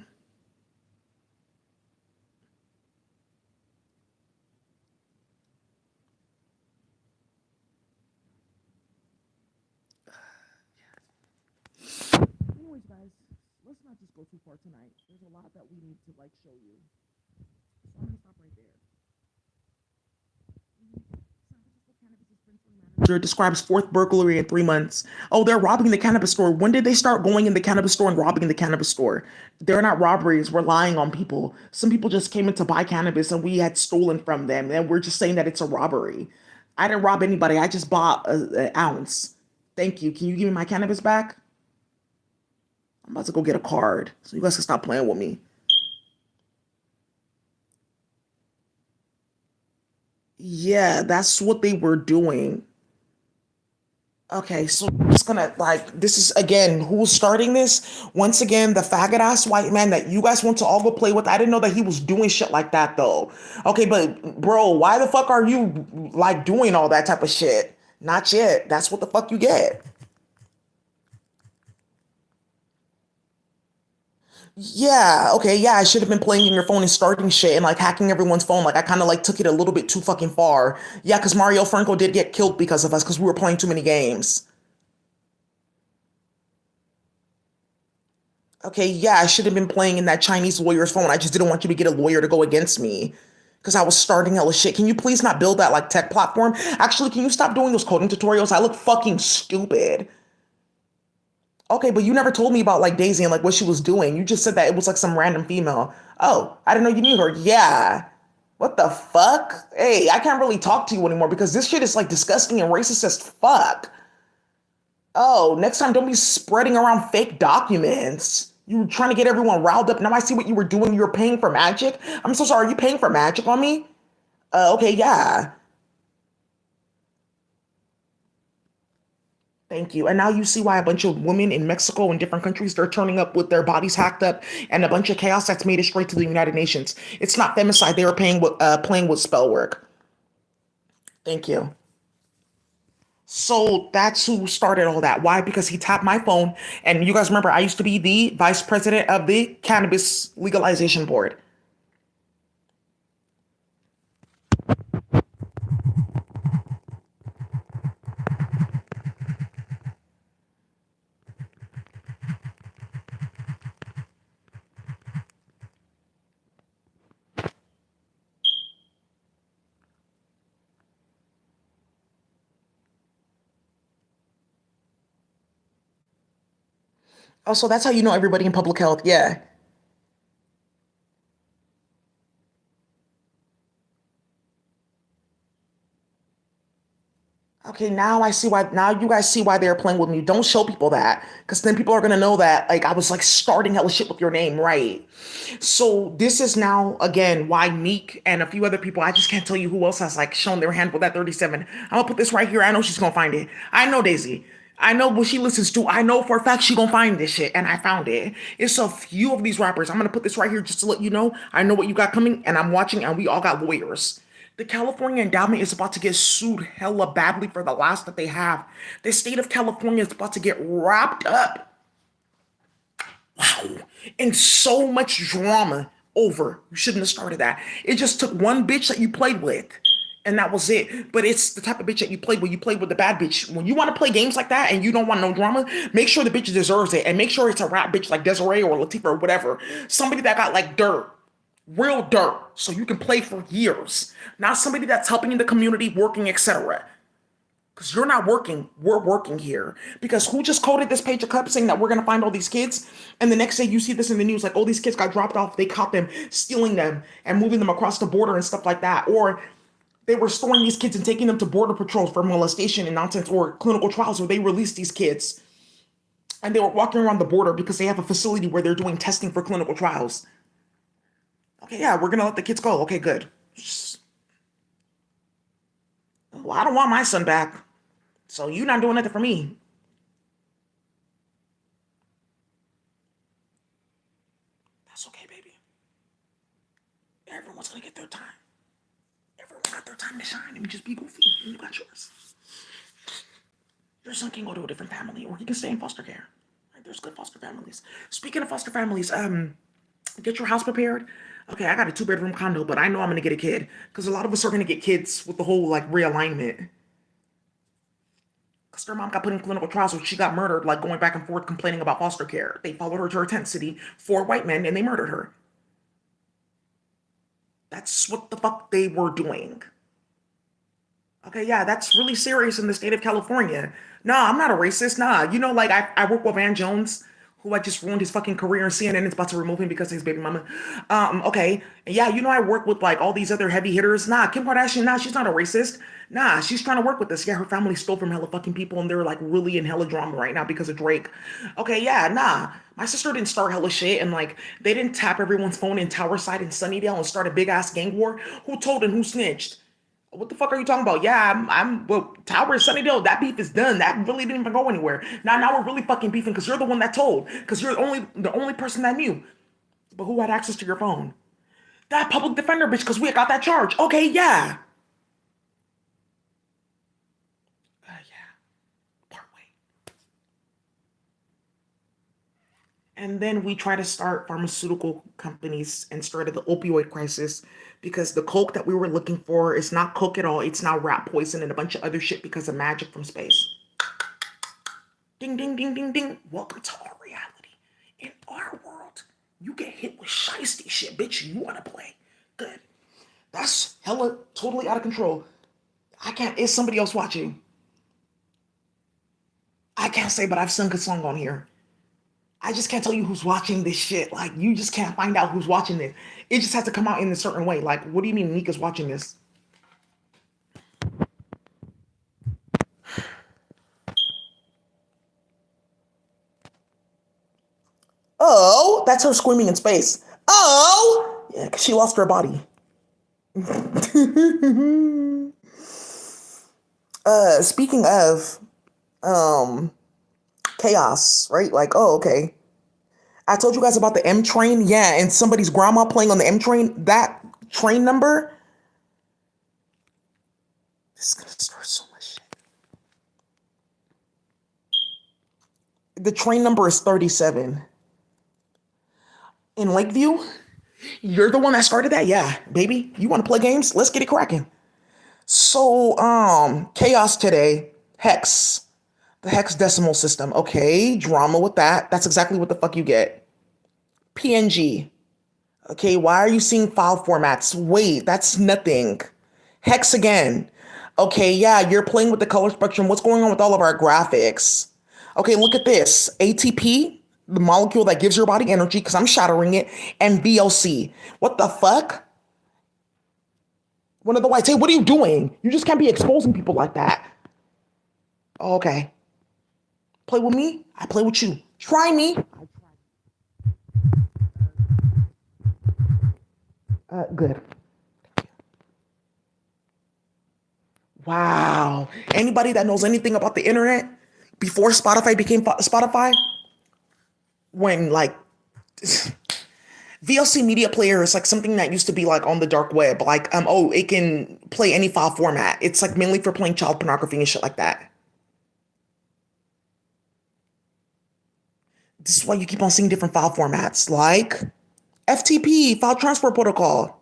Anyways, guys, let's not just go too far tonight. There's a lot that we need to like show you. So I'm gonna stop right there. Describes fourth burglary in 3 months. Oh, they're robbing the cannabis store. When did they start going in the cannabis store and robbing the cannabis store? They're not robberies. We're lying on people. Some people just came in to buy cannabis and we had stolen from them, and we're just saying that it's a robbery. I didn't rob anybody. I just bought an ounce. Thank you. Can you give me my cannabis back? I'm about to go get a card so you guys can stop playing with me. Yeah, that's what they were doing. Okay, so I'm just gonna like this is again who's starting this? Once again, the faggot ass white man that you guys want to all go play with. I didn't know that he was doing shit like that though. Okay, but bro, why the fuck are you like doing all that type of shit? Not yet. That's what the fuck you get. Yeah, okay, yeah, I should have been playing in your phone and starting shit and like hacking everyone's phone. Like I kind of like took it a little bit too fucking far. Yeah, because Mario Franco did get killed because of us because we were playing too many games. Okay, yeah, I should have been playing in that Chinese lawyer's phone. I just didn't want you to get a lawyer to go against me because I was starting hella shit. Can you please not build that like tech platform? Actually, can you stop doing those coding tutorials? I look fucking stupid. Okay, but you never told me about like Daisy and like what she was doing. You just said that it was like some random female. Oh, I didn't know you knew her. Yeah. What the fuck? Hey, I can't really talk to you anymore because this shit is like disgusting and racist as fuck. Oh, next time don't be spreading around fake documents. You were trying to get everyone riled up. Now I see what you were doing. You were paying for magic. I'm so sorry. Are you paying for magic on me? Okay, yeah. Thank you. And now you see why a bunch of women in Mexico and different countries, they're turning up with their bodies hacked up and a bunch of chaos that's made it straight to the United Nations. It's not femicide. They were playing with spell work. Thank you. So that's who started all that. Why? Because he tapped my phone. And you guys remember, I used to be the vice president of the Cannabis Legalization Board. Also, that's how you know everybody in public health. Yeah. Okay, now I see why. Now you guys see why they're playing with me. Don't show people that, because then people are gonna know that like I was like starting hella shit with your name, right? So this is now again why Meek and a few other people. I just can't tell you who else has like shown their hand with that 37. I'm gonna put this right here. I know she's gonna find it. I know Daisy. I know what she listens to. I know for a fact she gonna find this shit, and I found it. It's a few of these rappers. I'm gonna put this right here just to let you know. I know what you got coming, and I'm watching, and we all got lawyers. The California endowment is about to get sued hella badly for the loss that they have. The state of California is about to get wrapped up. Wow. And so much drama over. You shouldn't have started that. It just took one bitch that you played with. And that was it. But it's the type of bitch that you played with. You played with the bad bitch. When you want to play games like that and you don't want no drama, make sure the bitch deserves it. And make sure it's a rap bitch like Desiree or Latifah or whatever. Somebody that got like dirt. Real dirt. So you can play for years. Not somebody that's helping in the community, working, etc. Because you're not working, we're working here. Because who just coded this page of cup saying that we're going to find all these kids? And the next day you see this in the news, like, oh, these kids got dropped off. They caught them stealing them and moving them across the border and stuff like that. Or they were storing these kids and taking them to border patrols for molestation and nonsense, or clinical trials where they released these kids. And they were walking around the border because they have a facility where they're doing testing for clinical trials. Okay, yeah, we're going to let the kids go. Okay, good. Well, I don't want my son back. So you're not doing nothing for me. That's okay, baby. Everyone's gonna get their time. Everyone got their time to shine and just be goofy. And you got yours. Your son can go to a different family or he can stay in foster care. Right? There's good foster families. Speaking of foster families, get your house prepared. Okay, I got a 2-bedroom condo, but I know I'm gonna get a kid. Because a lot of us are gonna get kids with the whole like realignment. Because her mom got put in clinical trials where she got murdered, like going back and forth complaining about foster care. They followed her to her tent city, 4 white men, and they murdered her. That's what the fuck they were doing. Okay, yeah, that's really serious in the state of California. Nah, I'm not a racist. Nah, you know, like I work with Van Jones, who I just ruined his fucking career, and CNN is about to remove him because of his baby mama. Okay, and yeah, you know, I work with like all these other heavy hitters. Nah, Kim Kardashian, nah, she's not a racist. Nah, she's trying to work with us. Yeah, her family stole from hella fucking people, and they're like really in hella drama right now because of Drake. Okay, yeah, nah. My sister didn't start hella shit, and like they didn't tap everyone's phone in Towerside and Sunnydale and start a big ass gang war. Who told and who snitched? What the fuck are you talking about? Yeah, well, Tower and Sunnydale, that beef is done. That really didn't even go anywhere. Now we're really fucking beefing because you're the one that told. Because you're the only person that knew. But who had access to your phone? That public defender bitch, because we got that charge. Okay, yeah. Yeah. Part way. And then we try to start pharmaceutical companies and started the opioid crisis because the coke that we were looking for is not coke at all. It's now rat poison and a bunch of other shit because of magic from space. Ding, ding, ding, ding, ding. Welcome to our reality. In our world, you get hit with shiesty shit, bitch. You want to play. Good. That's hella totally out of control. I can't, is somebody else watching? I can't say, but I've sung a song on here. I just can't tell you who's watching this shit. Like, you just can't find out who's watching this. It just has to come out in a certain way. Like, what do you mean Nika's watching this? Oh, that's her screaming in space. Oh! Yeah, because she lost her body. Speaking of, chaos, right? Like, oh, okay. I told you guys about the M train. Yeah, and somebody's grandma playing on the M train. That train number. This is gonna start so much shit. The train number is 37. In Lakeview? You're the one that started that? Yeah, baby. You want to play games? Let's get it cracking. So, chaos today. Hex. The hex decimal system. Okay, drama with that. That's exactly what the fuck you get. PNG. Okay, why are you seeing file formats? Wait, that's nothing. Hex again. Okay, yeah, you're playing with the color spectrum. What's going on with all of our graphics? Okay, look at this. ATP, the molecule that gives your body energy, because I'm shattering it, and VOC. What the fuck? One of the whites. Hey, what are you doing? You just can't be exposing people like that. Okay. Play with me, I play with you. Try me. Good. Wow. Anybody that knows anything about the internet before Spotify became Spotify, when like VLC media player is like something that used to be like on the dark web. Like, oh, it can play any file format. It's like mainly for playing child pornography and shit like that. This is why you keep on seeing different file formats, like FTP, file transfer protocol.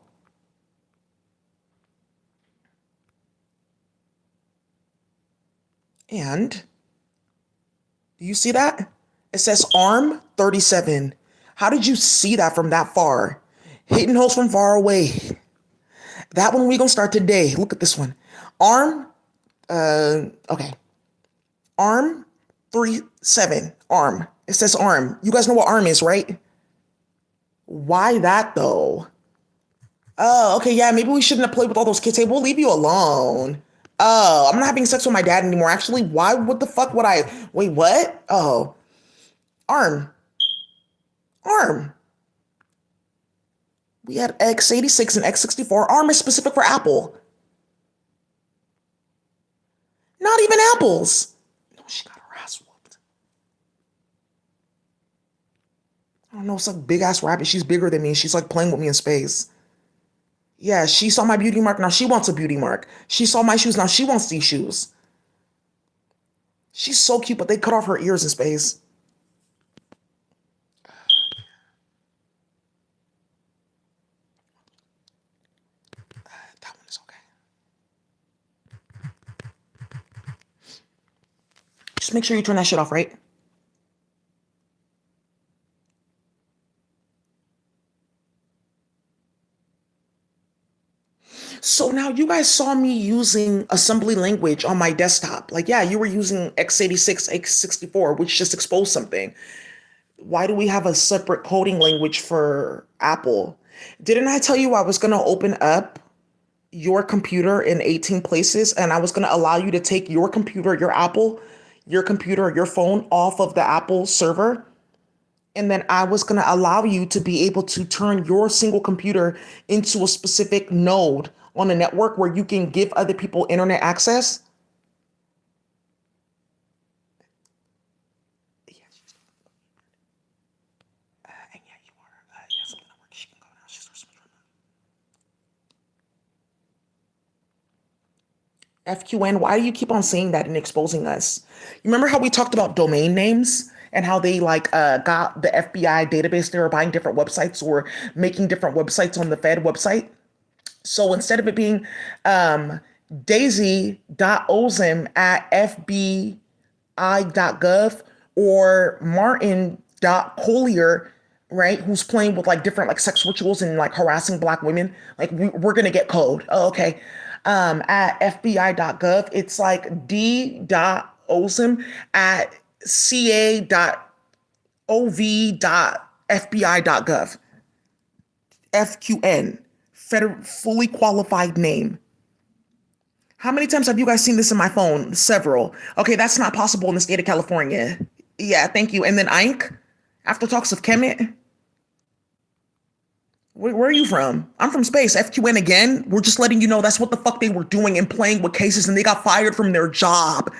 And do you see that? It says ARM 37. How did you see that from that far? Hitting holes from far away. That one we gonna start today. Look at this one. ARM, okay. ARM 37. ARM. It says ARM. You guys know what ARM is, right? Why that though? Oh, okay, yeah, maybe we shouldn't have played with all those kids. Hey, we'll leave you alone. Oh, I'm not having sex with my dad anymore. Actually, why? What the fuck would I? Wait, what? Oh, ARM. ARM. We had x86 and x64. ARM is specific for Apple. Not even apples. No, she got her ass whooped. I don't know, it's like big ass rabbit. She's bigger than me. She's like playing with me in space. Yeah, she saw my beauty mark. Now she wants a beauty mark. She saw my shoes. Now she wants these shoes. She's so cute, but they cut off her ears in space. That one is okay. Just make sure you turn that shit off, right? So now you guys saw me using assembly language on my desktop. Like, yeah, you were using x86, x64, which just exposed something. Why do we have a separate coding language for Apple? Didn't I tell you I was going to open up your computer in 18 places and I was going to allow you to take your computer, your computer, your phone off of the Apple server? And then I was going to allow you to be able to turn your single computer into a specific node on a network where you can give other people internet access. Yeah, and yeah, you are. Yeah, something at work. She can go now. She starts FQN, why do you keep on saying that and exposing us? You remember how we talked about domain names and how they like got the FBI database? They were buying different websites or making different websites on the Fed website. So instead of it being daisy.ozim at fbi.gov or martin.collier, right, who's playing with like different like sex rituals and like harassing black women, like we're gonna get code. Oh, okay. At fbi.gov, it's like d.ozim at ca.ov.fbi.gov. FQN, fully qualified name. How many times have you guys seen this in my phone? Several. Okay, that's not possible in the state of California. Yeah, thank you. And then Ink, after talks of Kemet. Where are you from? I'm from space. FQN again. We're just letting you know that's what the fuck they were doing and playing with cases and they got fired from their job.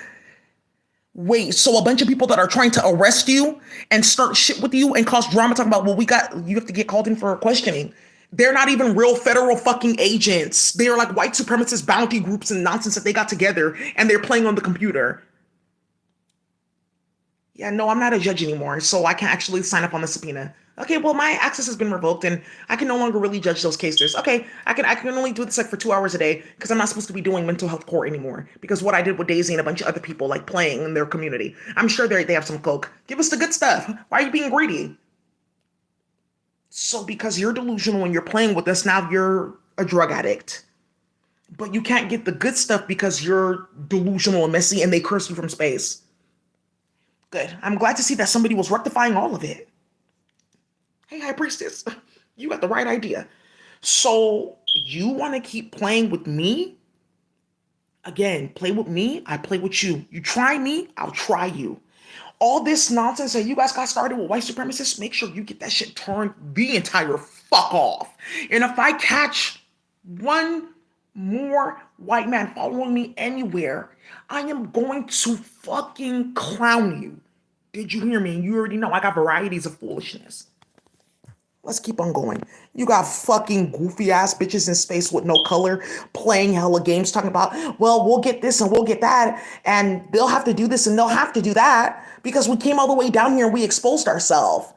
Wait, so a bunch of people that are trying to arrest you and start shit with you and cause drama talking about, well, you have to get called in for questioning. They're not even real federal fucking agents. They are like white supremacist bounty groups and nonsense that they got together and they're playing on the computer. Yeah, no, I'm not a judge anymore, so I can't actually sign up on the subpoena. Okay, well, my access has been revoked and I can no longer really judge those cases. Okay, I can only do this like for 2 hours a day because I'm not supposed to be doing mental health court anymore because what I did with Daisy and a bunch of other people like playing in their community. I'm sure they have some coke. Give us the good stuff. Why are you being greedy? So because you're delusional and you're playing with us, now you're a drug addict. But you can't get the good stuff because you're delusional and messy and they curse you from space. Good. I'm glad to see that somebody was rectifying all of it. Hey, High Priestess, you got the right idea. So you want to keep playing with me? Again, play with me, I play with you. You try me, I'll try you. All this nonsense that you guys got started with white supremacists, make sure you get that shit turned the entire fuck off. And if I catch one more white man following me anywhere, I am going to fucking clown you. Did you hear me? You already know I got varieties of foolishness. Let's keep on going. You got fucking goofy ass bitches in space with no color playing hella games talking about, well, we'll get this and we'll get that, and they'll have to do this and they'll have to do that because we came all the way down here and we exposed ourselves.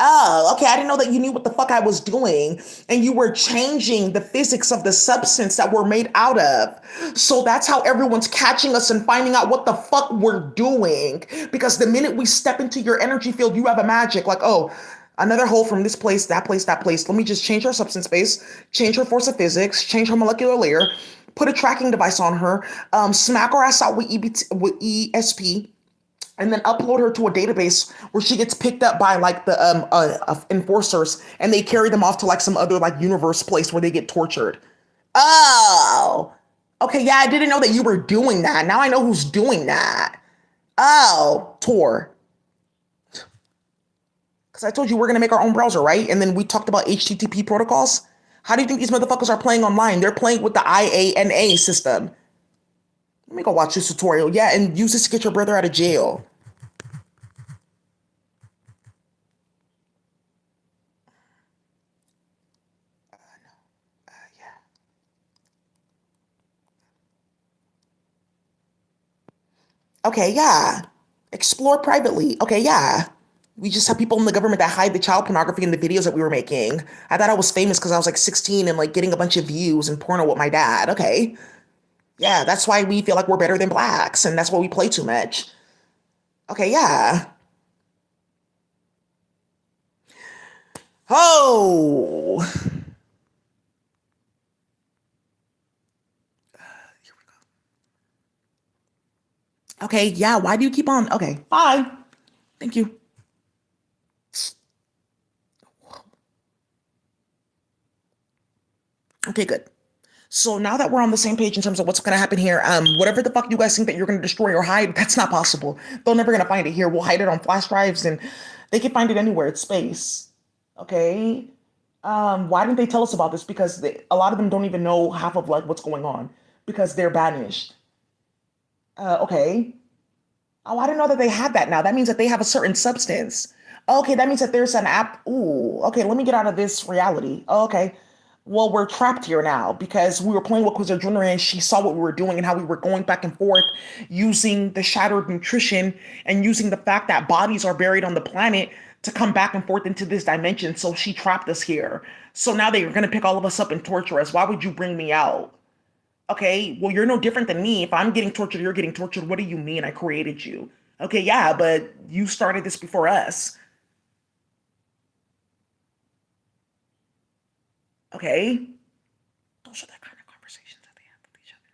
Oh, okay. I didn't know that you knew what the fuck I was doing and you were changing the physics of the substance that we're made out of. So that's how everyone's catching us and finding out what the fuck we're doing. Because the minute we step into your energy field, you have a magic like, oh, another hole from this place, that place, that place. Let me just change her substance base, change her force of physics, change her molecular layer, put a tracking device on her, smack her ass out with ESP, and then upload her to a database where she gets picked up by like the enforcers, and they carry them off to like some other like universe place where they get tortured. Oh, okay, yeah, I didn't know that you were doing that. Now I know who's doing that. Oh, Tor. Because I told you we're gonna make our own browser, right? And then we talked about HTTP protocols. How do you think these motherfuckers are playing online? They're playing with the IANA system. Let me go watch this tutorial. Yeah, and use this to get your brother out of jail. Okay, yeah. Explore privately. Okay, yeah. We just have people in the government that hide the child pornography in the videos that we were making. I thought I was famous because I was like 16 and like getting a bunch of views and porno with my dad. Okay. Yeah, that's why we feel like we're better than blacks and that's why we play too much. Okay, yeah. Oh. Okay, yeah. Why do you keep on? Okay, bye. Thank you. Okay, good. So now that we're on the same page in terms of what's going to happen here, whatever the fuck you guys think that you're going to destroy or hide, that's not possible. They're never going to find it here. We'll hide it on flash drives and they can find it anywhere. It's space. Okay. Why didn't they tell us about this? Because a lot of them don't even know half of like what's going on because they're banished. Okay. Oh, I didn't know that they had that now. That means that they have a certain substance. Okay, that means that there's an app. Ooh, okay, let me get out of this reality. Okay. Well, we're trapped here now because we were playing with Quizzer Jr. and she saw what we were doing and how we were going back and forth using the shattered nutrition and using the fact that bodies are buried on the planet to come back and forth into this dimension. So she trapped us here. So now they're going to pick all of us up and torture us. Why would you bring me out? Okay, well, you're no different than me. If I'm getting tortured, you're getting tortured. What do you mean I created you? Okay, yeah, but you started this before us. Okay? Those are the kind of conversations that they have with each other.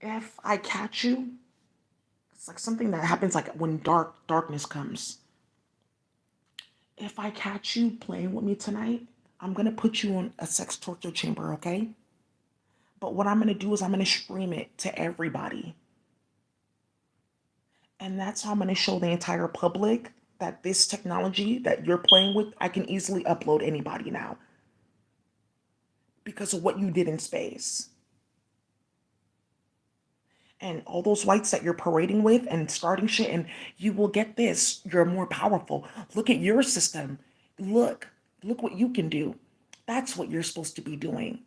If I catch you, it's like something that happens like when darkness comes. If I catch you playing with me tonight, I'm gonna put you in a sex torture chamber, okay? But what I'm gonna do is I'm gonna stream it to everybody. And that's how I'm going to show the entire public that this technology that you're playing with, I can easily upload anybody now because of what you did in space. And all those whites that you're parading with and starting shit, and you will get this. You're more powerful. Look at your system. Look what you can do. That's what you're supposed to be doing.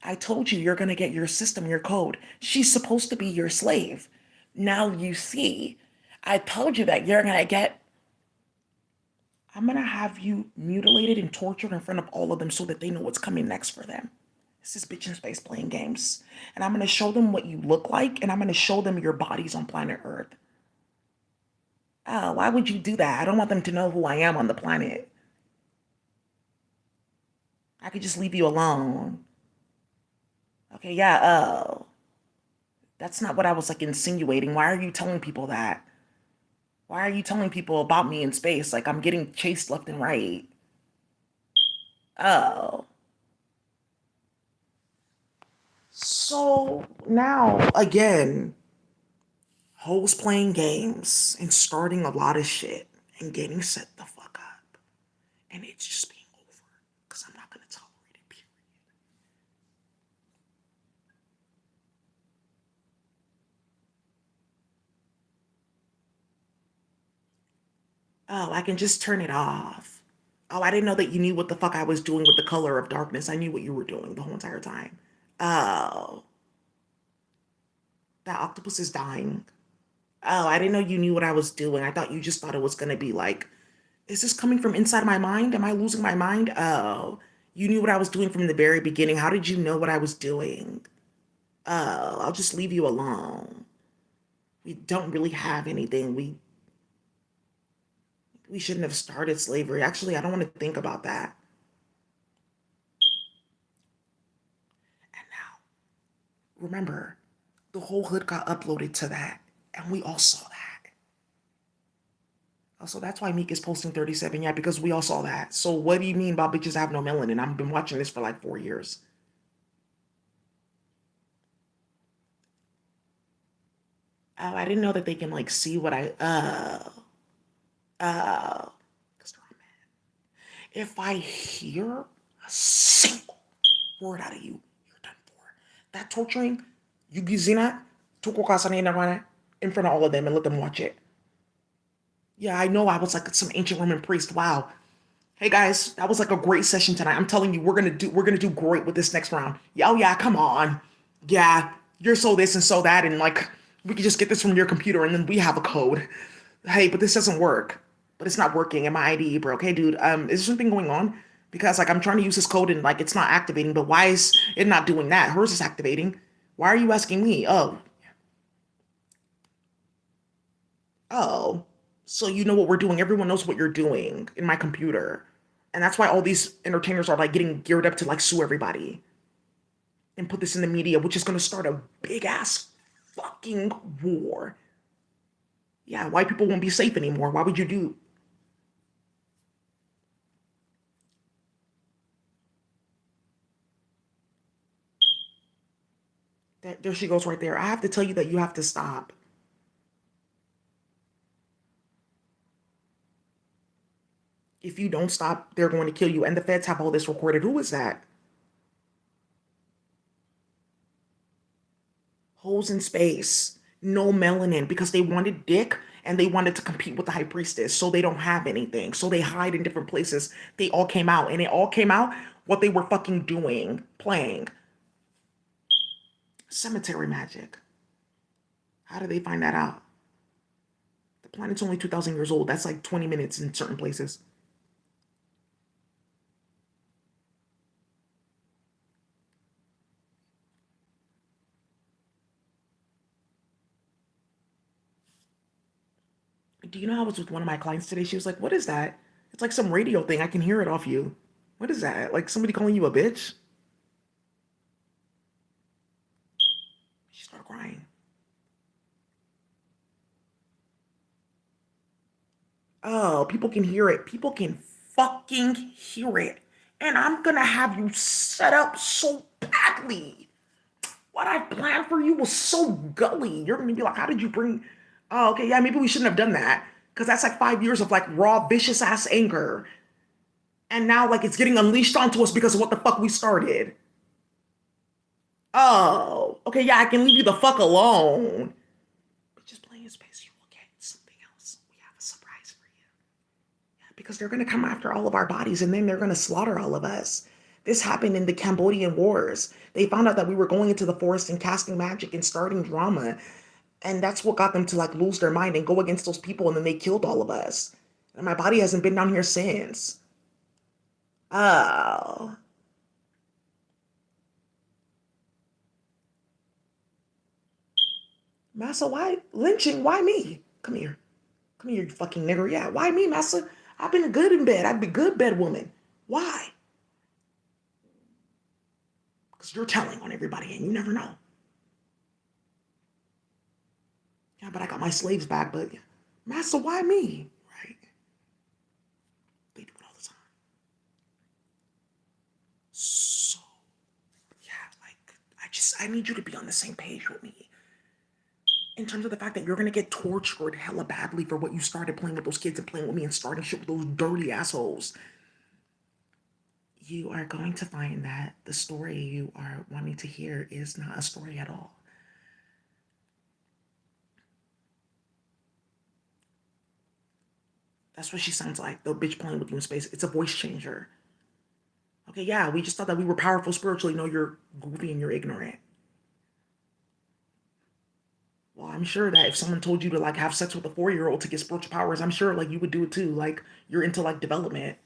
I told you you're going to get your system, your code. She's supposed to be your slave. Now you see. I told you that you're going to get. I'm going to have you mutilated and tortured in front of all of them so that they know what's coming next for them. This is bitch in space playing games. And I'm going to show them what you look like, and I'm going to show them your bodies on planet Earth. Oh, why would you do that? I don't want them to know who I am on the planet. I could just leave you alone. Okay, yeah, oh. That's not what I was like insinuating. Why are you telling people that? Why are you telling people about me in space? Like I'm getting chased left and right. Oh. So now, again, hoes playing games and starting a lot of shit and getting set the fuck up. And it's just being over because I'm not going to tolerate it, period. Oh, I can just turn it off. Oh, I didn't know that you knew what the fuck I was doing with the color of darkness. I knew what you were doing the whole entire time. Oh, that octopus is dying. Oh, I didn't know you knew what I was doing. I thought you just thought it was gonna be like, is this coming from inside my mind? Am I losing my mind? Oh, you knew what I was doing from the very beginning. How did you know what I was doing? Oh, I'll just leave you alone. We don't really have anything. We shouldn't have started slavery. Actually, I don't want to think about that. And now, remember, the whole hood got uploaded to that, and we all saw that. Also, that's why Meek is posting 37. Yeah, because we all saw that. So what do you mean about bitches have no melanin? I've been watching this for like 4 years. Oh, I didn't know that they can like see what I uh because if I hear a single word out of you, you're done for. That torturing, you gizina, tuko kasane na in front of all of them and let them watch it. Yeah, I know I was like some ancient Roman priest. Wow. Hey guys, that was like a great session tonight. I'm telling you, we're gonna do great with this next round. Yeah, oh yeah, come on. Yeah, you're so this and so that, and like we could just get this from your computer and then we have a code. Hey, but this doesn't work. But it's not working and my IDE broke. Hey dude, is there something going on? Because like I'm trying to use this code and like it's not activating, but why is it not doing that? Hers is activating. Why are you asking me? Oh, so you know what we're doing. Everyone knows what you're doing in my computer. And that's why all these entertainers are like getting geared up to like sue everybody and put this in the media, which is going to start a big ass fucking war. Yeah, white people won't be safe anymore. Why would you do that? There she goes right there. I have to tell you that you have to stop. If you don't stop, they're going to kill you. And the feds have all this recorded. Who is that? Holes in space, no melanin, because they wanted dick and they wanted to compete with the high priestess. So they don't have anything. So they hide in different places. They all came out, and it all came out what they were fucking doing, playing cemetery magic. How did they find that out? The planet's only 2,000 years old. That's like 20 minutes in certain places. Do you know I was with one of my clients today? She was like, "What is that? It's like some radio thing. I can hear it off you. What is that? Like somebody calling you a bitch?" She started crying. Oh, people can hear it. People can fucking hear it. And I'm gonna have you set up so badly. What I planned for you was so gully. You're gonna be like, how did you bring. Oh, okay, yeah, maybe we shouldn't have done that. Because that's like 5 years of like raw, vicious ass anger. And now, like, it's getting unleashed onto us because of what the fuck we started. Oh, okay, yeah, I can leave you the fuck alone. But just play in space, you will get something else. We have a surprise for you. Because they're going to come after all of our bodies and then they're going to slaughter all of us. This happened in the Cambodian Wars. They found out that we were going into the forest and casting magic and starting drama. And that's what got them to like lose their mind and go against those people. And then they killed all of us. And my body hasn't been down here since. Oh. Massa, why lynching? Why me? Come here. Come here, you fucking nigger. Yeah, why me, Massa? I've been good in bed. I've been good bed woman. Why? Because you're telling on everybody and you never know. Yeah, but I got my slaves back. But Master, why me? Right? They do it all the time. So yeah, like I need you to be on the same page with me in terms of the fact that you're gonna get tortured hella badly for what you started playing with those kids and playing with me and starting shit with those dirty assholes. You are going to find that the story you are wanting to hear is not a story at all. That's what she sounds like, the bitch playing with you in space. It's a voice changer. Okay, yeah, we just thought that we were powerful spiritually. No, you're goofy and you're ignorant. Well, I'm sure that if someone told you to like have sex with a 4-year-old to get spiritual powers, I'm sure like you would do it too. Like you're into like development.